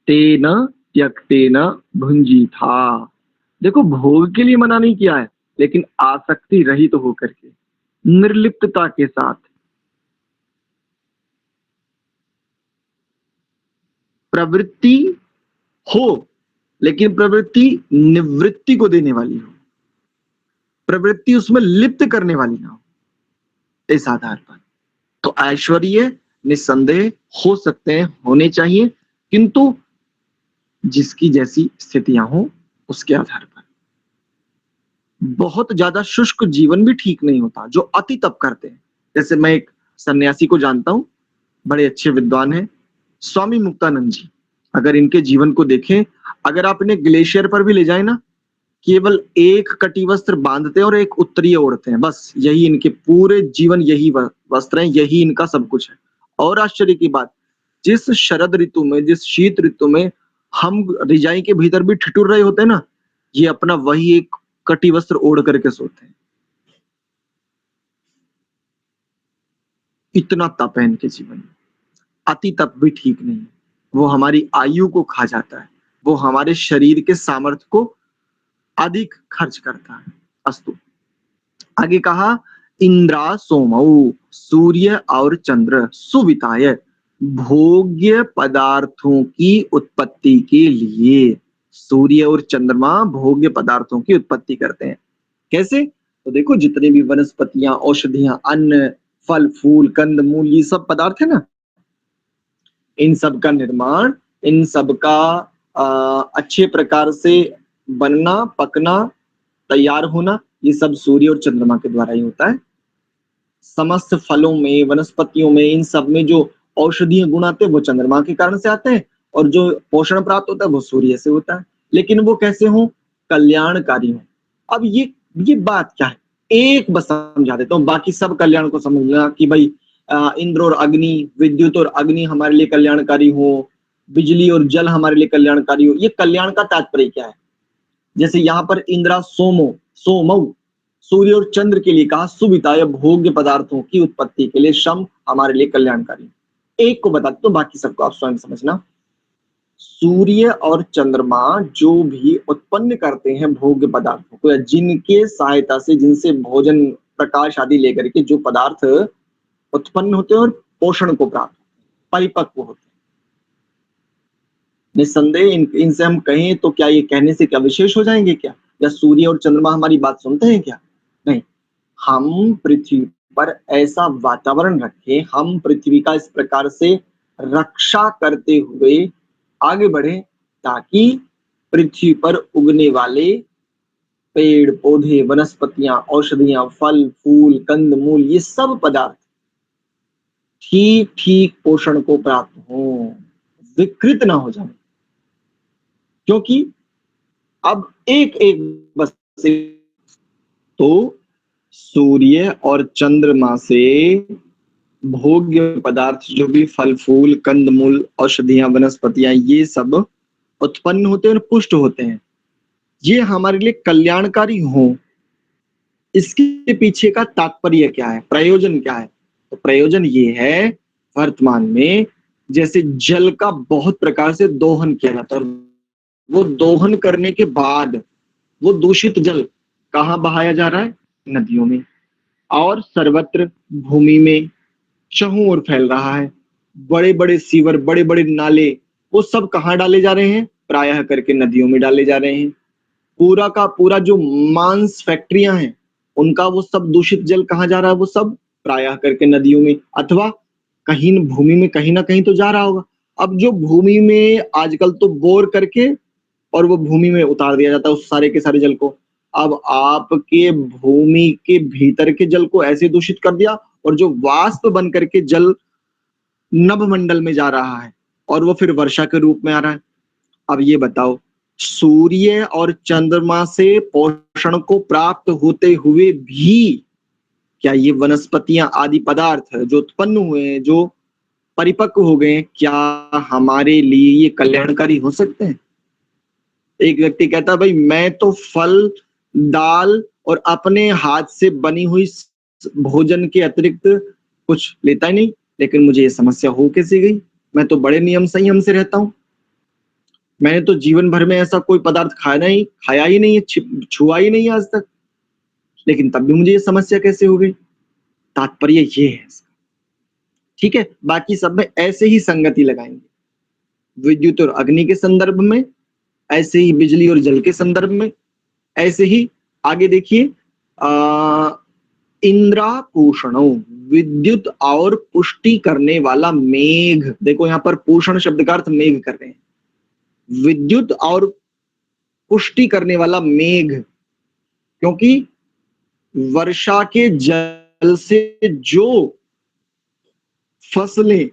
तेन त्यक्तेन भुंजीथा। देखो, भोग के लिए मना नहीं किया है, लेकिन आसक्ति रहित होकर के, निर्लिप्तता के साथ, प्रवृत्ति हो, लेकिन प्रवृत्ति निवृत्ति को देने वाली हो, प्रवृत्ति उसमें लिप्त करने वाली ना हो, इस आधार पर। तो ऐश्वर्य निस्संदेह हो सकते हैं, होने चाहिए, किंतु जिसकी जैसी स्थितियां हो उसके आधार पर। बहुत ज्यादा शुष्क जीवन भी ठीक नहीं होता, जो अति तप करते हैं। जैसे मैं एक सन्यासी को जानता हूं, बड़े अच्छे विद्वान हैं, स्वामी मुक्तानंद जी। अगर इनके जीवन को देखें, अगर आप इन्हें ग्लेशियर पर भी ले जाए ना, केवल एक कटी वस्त्र बांधते हैं और एक उत्तरीय ओढ़ते हैं, बस यही इनके पूरे जीवन, यही वस्त्र हैं, यही इनका सब कुछ है। और आश्चर्य की बात, जिस शरद ऋतु में, जिस शीत ऋतु में हम रिजाई के भीतर भी ठिठुर रहे होते हैं ना, ये अपना वही एक कटी वस्त्र ओढ़ करके सोते हैं। इतना तप है इनके जीवन में। अति तप भी ठीक नहीं, वो हमारी आयु को खा जाता है, वो हमारे शरीर के सामर्थ्य को अधिक खर्च करता है। अस्तु, आगे कहा इंद्रा सोमौ, सूर्य और चंद्र, सुविताय, भोग्य पदार्थों की उत्पत्ति के लिए। सूर्य और चंद्रमा भोग्य पदार्थों की उत्पत्ति करते हैं। कैसे? तो देखो, जितने भी वनस्पतियां, औषधियां, अन्न, फल फूल, कंद मूल, ये सब पदार्थ है ना, इन सब का निर्माण, इन सब का अच्छे प्रकार से बनना, पकना, तैयार होना, ये सब सूर्य और चंद्रमा के द्वारा ही होता है। समस्त फलों में, वनस्पतियों में, इन सब में जो औषधीय गुण आते हैं वो चंद्रमा के कारण से आते हैं, और जो पोषण प्राप्त होता है वो सूर्य से होता है। लेकिन वो कैसे हो? कल्याणकारी हो। अब ये बात क्या है, एक बस समझा देता हूँ, बाकी सब कल्याण को समझना कि भाई इंद्र और अग्नि, विद्युत और अग्नि हमारे लिए कल्याणकारी हो, बिजली और जल हमारे लिए कल्याणकारी हो। ये कल्याण का तात्पर्य क्या है? जैसे यहाँ पर इंद्रा सोमौ, सूर्य और चंद्र के लिए कहा, सुविताय, भोग्य पदार्थों की उत्पत्ति के लिए, श्रम हमारे लिए कल्याणकारी। एक को बता दो, बाकी सबको आप स्वयं समझना। सूर्य और चंद्रमा जो भी उत्पन्न करते हैं भोग्य पदार्थों को, या जिनके सहायता से, जिनसे भोजन, प्रकाश आदि लेकर के जो पदार्थ उत्पन्न होते हैं और पोषण को प्राप्त, परिपक्व होते हैं, निस्संदेह इनसे हम कहें तो क्या ये कहने से क्या विशेष हो जाएंगे क्या? या सूर्य और चंद्रमा हमारी बात सुनते हैं क्या? नहीं। हम पृथ्वी पर ऐसा वातावरण रखें, हम पृथ्वी का इस प्रकार से रक्षा करते हुए आगे बढ़े, ताकि पृथ्वी पर उगने वाले पेड़ पौधे, वनस्पतियां, औषधियां, फल फूल, कंद मूल, ये सब पदार्थ ठीक ठीक पोषण को प्राप्त हो, विकृत ना हो जाए। क्योंकि अब एक एक बस तो सूर्य और चंद्रमा से भोग्य पदार्थ, जो भी फल फूल, कंद मूल, औषधियां, वनस्पतियां, ये सब उत्पन्न होते हैं और पुष्ट होते हैं। ये हमारे लिए कल्याणकारी हो, इसके पीछे का तात्पर्य क्या है, प्रयोजन क्या है? तो प्रयोजन ये है, वर्तमान में जैसे जल का बहुत प्रकार से दोहन किया जाता है, वो दोहन करने के बाद वो दूषित जल कहाँ बहाया जा रहा है? नदियों में, और सर्वत्र भूमि में चहुं ओर फैल रहा है। बड़े बड़े सीवर, बड़े बड़े नाले, वो सब कहाँ डाले जा रहे हैं? प्रायः करके नदियों में डाले जा रहे हैं। पूरा का पूरा जो मांस फैक्ट्रियां हैं, उनका वो सब दूषित जल कहाँ जा रहा है? वो सब प्रायः करके नदियों में, अथवा कहीं भूमि में कहीं ना कहीं तो जा रहा होगा। अब जो भूमि में आजकल तो बोर करके और वो भूमि में उतार दिया जाता है उस सारे के सारे जल को। अब आपके भूमि के भीतर के जल को ऐसे दूषित कर दिया, और जो वाष्प बन करके जल नभमंडल में जा रहा है और वो फिर वर्षा के रूप में आ रहा है। अब ये बताओ, सूर्य और चंद्रमा से पोषण को प्राप्त होते हुए भी क्या ये वनस्पतियां आदि पदार्थ जो उत्पन्न हुए हैं, जो परिपक्व हो गए, क्या हमारे लिए ये कल्याणकारी हो सकते हैं? एक व्यक्ति कहता है, भाई मैं तो फल, दाल और अपने हाथ से बनी हुई भोजन के अतिरिक्त कुछ लेता ही नहीं, लेकिन मुझे ये समस्या हो कैसे गई? मैं तो बड़े नियम संयम से रहता हूं, मैंने तो जीवन भर में ऐसा कोई पदार्थ खाया ही नहीं है, छुआ ही नहीं है आज तक, लेकिन तब भी मुझे ये समस्या कैसे हो गई? तात्पर्य ये है इसका। ठीक है, बाकी सब में ऐसे ही संगति लगाएंगे, विद्युत और अग्नि के संदर्भ में, ऐसे ही बिजली और जल के संदर्भ में, ऐसे ही आगे देखिए इंद्रापूषणो, विद्युत और पुष्टि करने वाला मेघ। देखो यहाँ पर पूषण शब्द का अर्थ मेघ कर रहे हैं। विद्युत और पुष्टि करने वाला मेघ, क्योंकि वर्षा के जल से जो फसलें,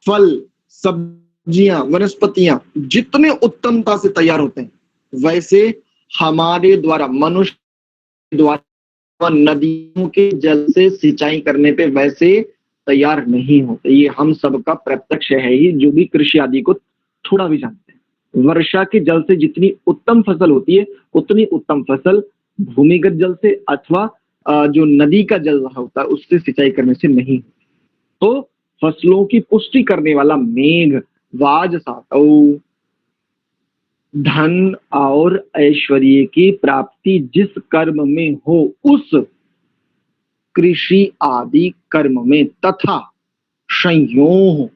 फल, सब्जियां, वनस्पतियां जितने उत्तमता से तैयार होते हैं, वैसे हमारे द्वारा, मनुष्य द्वारा नदियों के जल से सिंचाई करने पे वैसे तैयार नहीं होते। ये हम सबका प्रत्यक्ष है ही, जो भी कृषि आदि को थोड़ा भी जानते हैं। वर्षा के जल से जितनी उत्तम फसल होती है, उतनी उत्तम फसल भूमिगत जल से अथवा जो नदी का जल होता है उससे सिंचाई करने से नहीं। तो फसलों की पुष्टि करने वाला मेघ, वाजसातौ, धन और ऐश्वर्य की प्राप्ति जिस कर्म में हो, उस कृषि आदि कर्म में, तथा संयोग,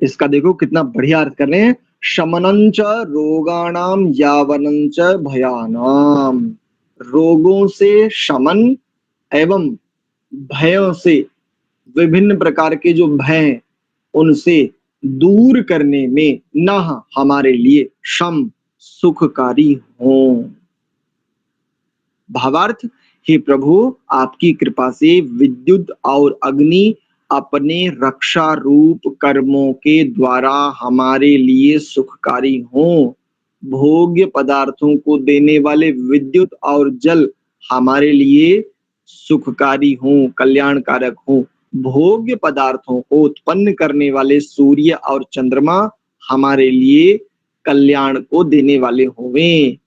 इसका देखो कितना बढ़िया अर्थ कर रहे हैं, शमनंच रोगाणाम यावनंच भयानाम, रोगों से शमन एवं भयों से, विभिन्न प्रकार के जो भय हैं उनसे दूर करने में न हमारे लिए शम सुखकारी हो। भावार्थ, हे प्रभु, आपकी कृपा से विद्युत और अग्नि अपने रक्षा रूप कर्मों के द्वारा हमारे लिए सुखकारी हों। भोग्य पदार्थों को देने वाले विद्युत और जल हमारे लिए सुखकारी हों, कल्याणकारक हों। भोग्य पदार्थों को उत्पन्न करने वाले सूर्य और चंद्रमा हमारे लिए कल्याण को देने वाले होवें,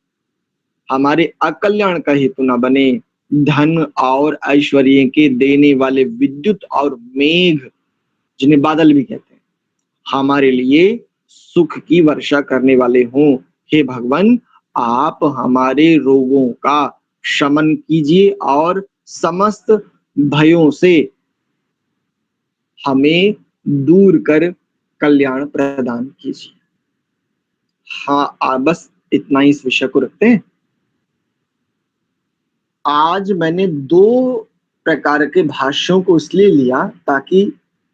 हमारे अकल्याण का हेतु न बने। धन और ऐश्वर्य के देने वाले विद्युत और मेघ, जिन्हें बादल भी कहते हैं, हमारे लिए सुख की वर्षा करने वाले हों। हे भगवान, आप हमारे रोगों का शमन कीजिए और समस्त भयों से हमें दूर कर कल्याण प्रदान कीजिए। हाँ, बस इतना ही इस विषय को रखते हैं। आज मैंने 2 प्रकार के भाष्यों को इसलिए लिया ताकि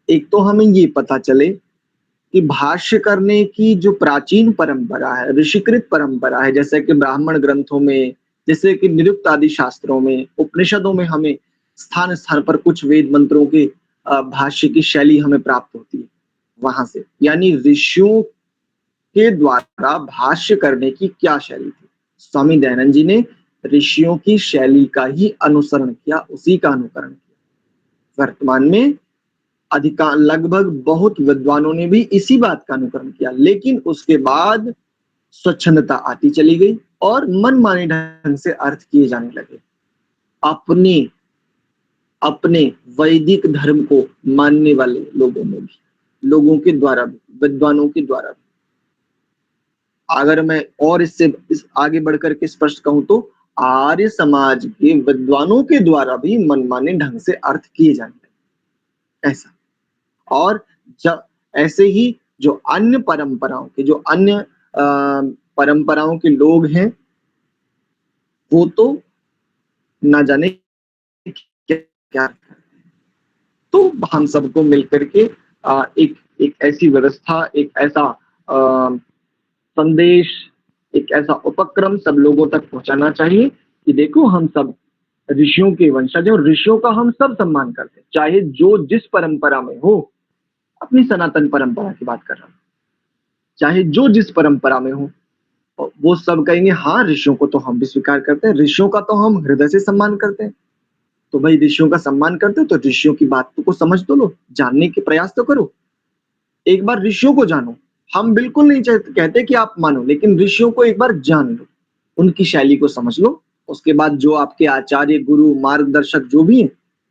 एक तो हमें ये पता चले कि भाष्य करने की जो प्राचीन परंपरा है, ऋषिकृत परंपरा है, जैसे कि ब्राह्मण ग्रंथों में, जैसे कि निरुक्त आदि शास्त्रों में, उपनिषदों में हमें स्थान स्थान पर कुछ वेद मंत्रों के भाष्य की शैली हमें प्राप्त होती है वहां से, यानी ऋषियों के द्वारा भाष्य करने की क्या शैली थी। स्वामी दयानंद जी ने ऋषियों की शैली का ही अनुसरण किया, उसी का अनुकरण किया। वर्तमान में लगभग बहुत विद्वानों ने भी इसी बात का अनुकरण किया, लेकिन उसके बाद स्वच्छंदता आती चली गई और मनमाने ढंग से अर्थ किए जाने लगे, अपने वैदिक धर्म को मानने वाले लोगों में भी, लोगों के द्वारा भी, विद्वानों के द्वारा भी। अगर मैं और इससे आगे बढ़कर के स्पष्ट कहूं तो आर्य समाज के विद्वानों के द्वारा भी मनमाने ढंग से अर्थ किए जाने लगे, ऐसा। और जब ऐसे ही जो अन्य परंपराओं के, जो अन्य परंपराओं के लोग हैं, वो तो ना जाने क्या क्या करते हैं। तो हम सबको मिलकर के एक ऐसी व्यवस्था, एक ऐसा संदेश, एक ऐसा उपक्रम सब लोगों तक पहुंचाना चाहिए कि देखो, हम सब ऋषियों के वंशज हैं और ऋषियों का हम सब सम्मान करते हैं, चाहे जो जिस परंपरा में हो। अपनी सनातन परंपरा की बात कर रहा हूं, चाहे जो जिस परंपरा में हो, वो सब कहेंगे हाँ, ऋषियों को तो हम भी स्वीकार करते हैं, ऋषियों का तो हम हृदय से सम्मान करते हैं। तो भाई, ऋषियों का सम्मान करते हो तो ऋषियों की बात को समझ तो लो, जानने के प्रयास तो करो, एक बार ऋषियों को जानो। हम बिल्कुल नहीं कहते कि आप मानो, लेकिन ऋषियों को एक बार जान लो, उनकी शैली को समझ लो। उसके बाद जो आपके आचार्य, गुरु, मार्गदर्शक जो भी हैं,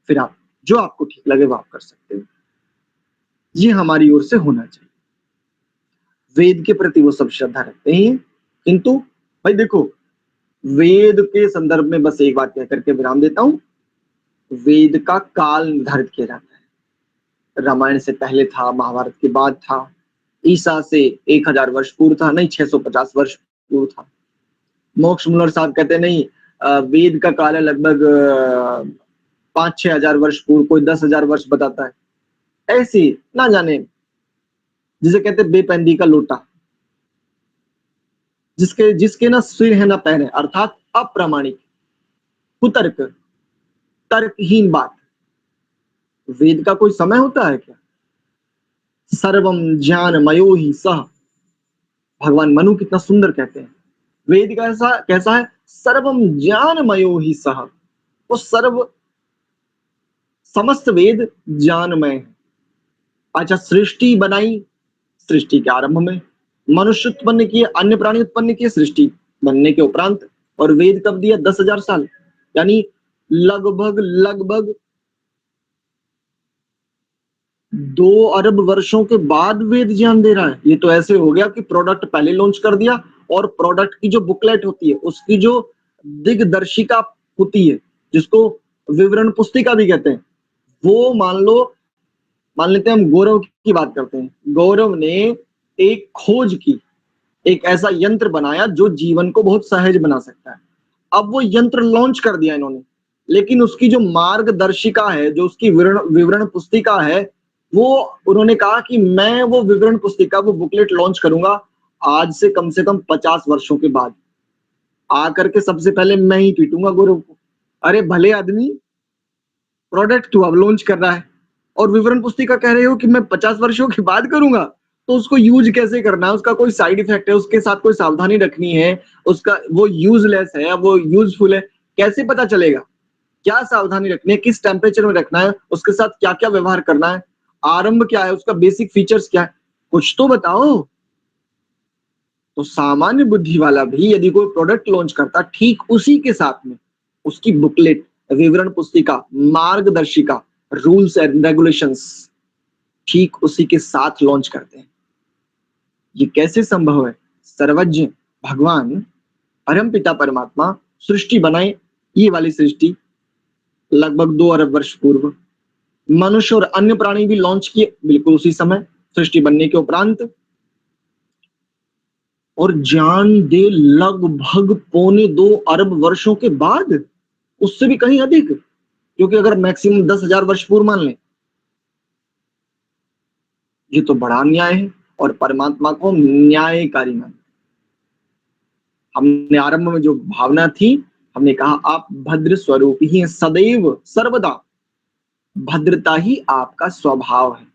फिर आप जो आपको ठीक लगे वो आप कर सकते हो। ये हमारी ओर से होना चाहिए। वेद के प्रति वो सब श्रद्धा रखते हैं, किंतु भाई देखो, वेद के संदर्भ में बस एक बात कह करके विराम देता हूं। वेद का काल निर्धारित किया जाता है। रामायण से पहले था, महाभारत के बाद था, ईसा से 1000 वर्ष पूर्व था, नहीं 650 वर्ष पूर्व था। मोक्ष मुल्लर साहब कहते नहीं, वेद का काल है लगभग 5-6 हजार वर्ष पूर्व, कोई 10,000 वर्ष बताता है। ऐसी ना जाने, जिसे कहते बेपैंदी का लोटा, जिसके जिसके ना सिर है ना पैर है, अर्थात अप्रामाणिक, कुतर्क, तर्कहीन बात। वेद का कोई समय होता है क्या? सर्वम ज्ञानमयो ही सह, भगवान मनु कितना सुंदर कहते हैं। वेद कैसा कैसा है? सर्वम ज्ञानमयो ही सह, वो सर्व समस्त वेद ज्ञानमय है। अच्छा, सृष्टि बनाई, सृष्टि के आरंभ में मनुष्य उत्पन्न किए, अन्य प्राणी उत्पन्न किए सृष्टि बनने के उपरांत, और वेद कब दिया? 10,000 साल, यानी लगभग लगभग 2 अरब वर्षों के बाद वेद ज्ञान दे रहा है। ये तो ऐसे हो गया कि प्रोडक्ट पहले लॉन्च कर दिया, और प्रोडक्ट की जो बुकलेट होती है, उसकी जो दिग्दर्शिका होती है, जिसको विवरण पुस्तिका भी कहते हैं, वो मान लेते हैं हम गौरव की बात करते हैं। गौरव ने एक खोज की, एक ऐसा यंत्र बनाया जो जीवन को बहुत सहज बना सकता है। अब वो यंत्र लॉन्च कर दिया इन्होंने, लेकिन उसकी जो मार्गदर्शिका है, जो उसकी विवरण पुस्तिका है, वो उन्होंने कहा कि मैं वो विवरण पुस्तिका, वो बुकलेट लॉन्च करूंगा आज से कम 50 वर्षों के बाद। आकर के सबसे पहले मैं ही पीटूंगा गौरव को। अरे भले आदमी, प्रोडक्ट तू अब लॉन्च कर रहा है और विवरण पुस्तिका कह रहे हो कि मैं 50 वर्षों के बाद करूंगा, तो उसको यूज कैसे करना है, उसका कोई साइड इफेक्ट है, उसके साथ कोई सावधानी रखनी है, उसका वो यूजलेस है, वो यूजफुल है, कैसे पता चलेगा? क्या सावधानी रखनी है, किस टेम्परेचर में रखना है, उसके साथ क्या क्या व्यवहार करना है, आरंभ क्या है, उसका बेसिक फीचर्स क्या है, कुछ तो बताओ। तो सामान्य बुद्धि वाला भी यदि कोई प्रोडक्ट लॉन्च करता, ठीक उसी के साथ में उसकी बुकलेट, विवरण पुस्तिका, मार्गदर्शिका, रूल्स एंड रेगुलेशंस ठीक उसी के साथ लॉन्च करते हैं। ये कैसे संभव है? सर्वज्ञ भगवान परम पिता परमात्मा सृष्टि बनाए, ये वाली सृष्टि लगभग 2 अरब वर्ष पूर्व, मनुष्य और अन्य प्राणी भी लॉन्च किए बिल्कुल उसी समय, सृष्टि बनने के उपरांत, और ज्ञान दे लगभग 2.25 अरब वर्षों के बाद, उससे भी कहीं अधिक, क्योंकि अगर मैक्सिमम 10,000 वर्ष पूर्व मान लें, ये तो बड़ा अन्याय है, और परमात्मा को न्यायकारी मान। हमने आरंभ में जो भावना थी, हमने कहा आप भद्र स्वरूप ही हैं, सदैव सर्वदा भद्रता ही आपका स्वभाव है।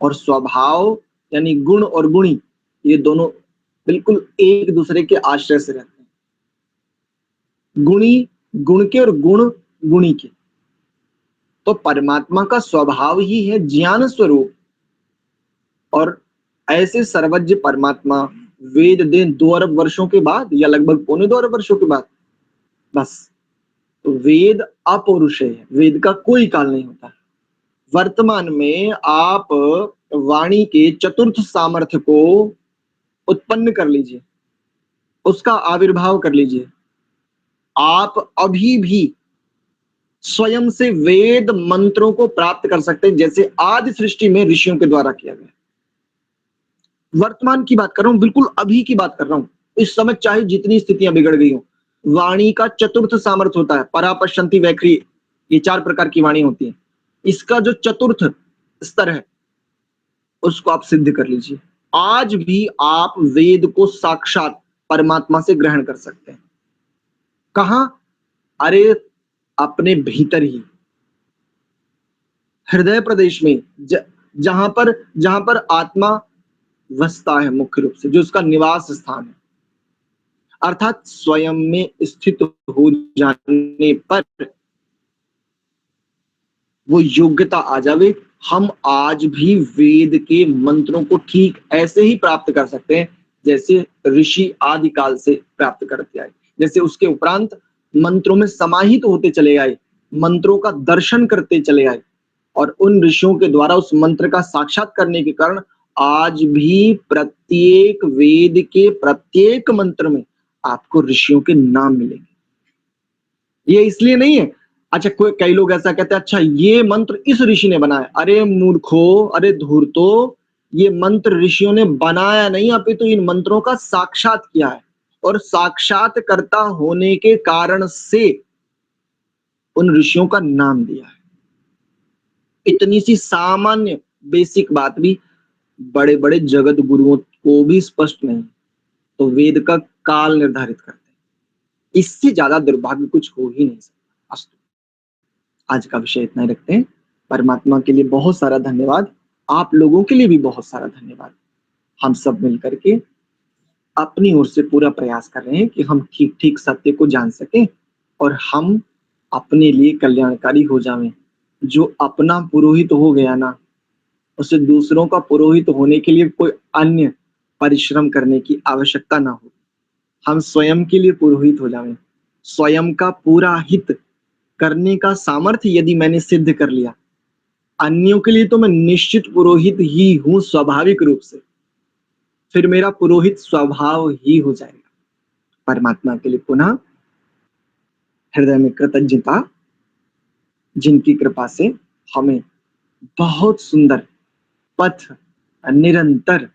और स्वभाव यानी गुण और गुणी, ये दोनों बिल्कुल एक दूसरे के आश्रय से रहते हैं। गुणी गुण के और गुण गुणी के। तो परमात्मा का स्वभाव ही है ज्ञान स्वरूप, और ऐसे सर्वज्ञ परमात्मा वेद दे 2 अरब वर्षों के बाद, या लगभग 2.25 अरब वर्षों के बाद, बस। तो वेद अपौरुषेय है, वेद का कोई काल नहीं होता। वर्तमान में आप वाणी के चतुर्थ सामर्थ्य को उत्पन्न कर लीजिए, उसका आविर्भाव कर लीजिए। आप अभी भी स्वयं से वेद मंत्रों को प्राप्त कर सकते हैं, जैसे आदि सृष्टि में ऋषियों के द्वारा किया गया। वर्तमान की बात कर रहा हूं, बिल्कुल अभी की बात कर रहा हूं। इस समय चाहे जितनी स्थितियां बिगड़ गई हो, वाणी का चतुर्थ सामर्थ्य होता है, परा, पश्यंती, वैखरी, ये 4 प्रकार की वाणी होती है। इसका जो चतुर्थ स्तर है, उसको आप सिद्ध कर लीजिए। आज भी आप वेद को साक्षात परमात्मा से ग्रहण कर सकते हैं। कहां? अरे अपने भीतर ही, हृदय प्रदेश में, जहां पर आत्मा वसता है, मुख्य रूप से जो उसका निवास स्थान है, अर्थात स्वयं में स्थित हो जाने पर वो योग्यता आ जावे, हम आज भी वेद के मंत्रों को ठीक ऐसे ही प्राप्त कर सकते हैं जैसे ऋषि आदि काल से प्राप्त करते आए। जैसे उसके उपरांत मंत्रों में समाहित होते चले आए, मंत्रों का दर्शन करते चले आए, और उन ऋषियों के द्वारा उस मंत्र का साक्षात करने के कारण आज भी प्रत्येक वेद के प्रत्येक मंत्र में आपको ऋषियों के नाम मिलेंगे। ये इसलिए नहीं है, अच्छा कई लोग ऐसा कहते हैं, अच्छा ये मंत्र इस ऋषि ने बनाया। अरे मूर्खो, अरे धूर्तो, ये मंत्र ऋषियों ने बनाया नहीं, अपितु इन मंत्रों का साक्षात किया है, और साक्षात्कर्ता होने के कारण से उन ऋषियों का नाम दिया है। इतनी सी सामान्य बेसिक बात भी बड़े बड़े जगत गुरुओं को भी स्पष्ट नहीं, तो वेद का काल निर्धारित करते हैं। इससे ज्यादा दुर्भाग्य कुछ हो ही नहीं सकता। अस्तु, आज का विषय इतना ही रखते हैं। परमात्मा के लिए बहुत सारा धन्यवाद, आप लोगों के लिए भी बहुत सारा धन्यवाद। हम सब मिलकर के अपनी ओर से पूरा प्रयास कर रहे हैं कि हम ठीक ठीक सत्य को जान सकें और हम अपने लिए कल्याणकारी हो जाएं। जो अपना पुरोहित हो गया ना, उसे दूसरों का पुरोहित होने के लिए कोई अन्य परिश्रम करने की आवश्यकता ना हो। हम स्वयं के लिए पुरोहित हो जाएं। स्वयं का पूरा हित करने का सामर्थ्य यदि मैंने सिद्ध कर लिया, अन्यों के लिए तो मैं निश्चित पुरोहित ही हूं स्वाभाविक रूप से, फिर मेरा पुरोहित स्वभाव ही हो जाएगा। परमात्मा के लिए पुनः हृदय में कृतज्ञता, जिनकी कृपा से हमें बहुत सुंदर पथ निरंतर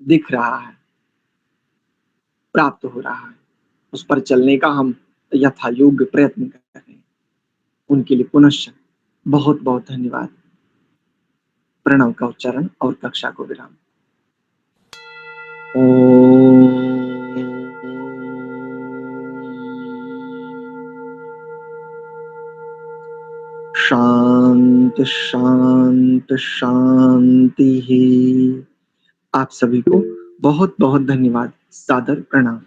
दिख रहा है, प्राप्त हो रहा है, उस पर चलने का हम यथा योग्य प्रयत्न कर रहे हैं। उनके लिए पुनश्च बहुत बहुत धन्यवाद। प्रणव का उच्चारण और कक्षा को विराम। शांत शांत शांति ही। आप सभी को बहुत बहुत धन्यवाद। सादर प्रणाम।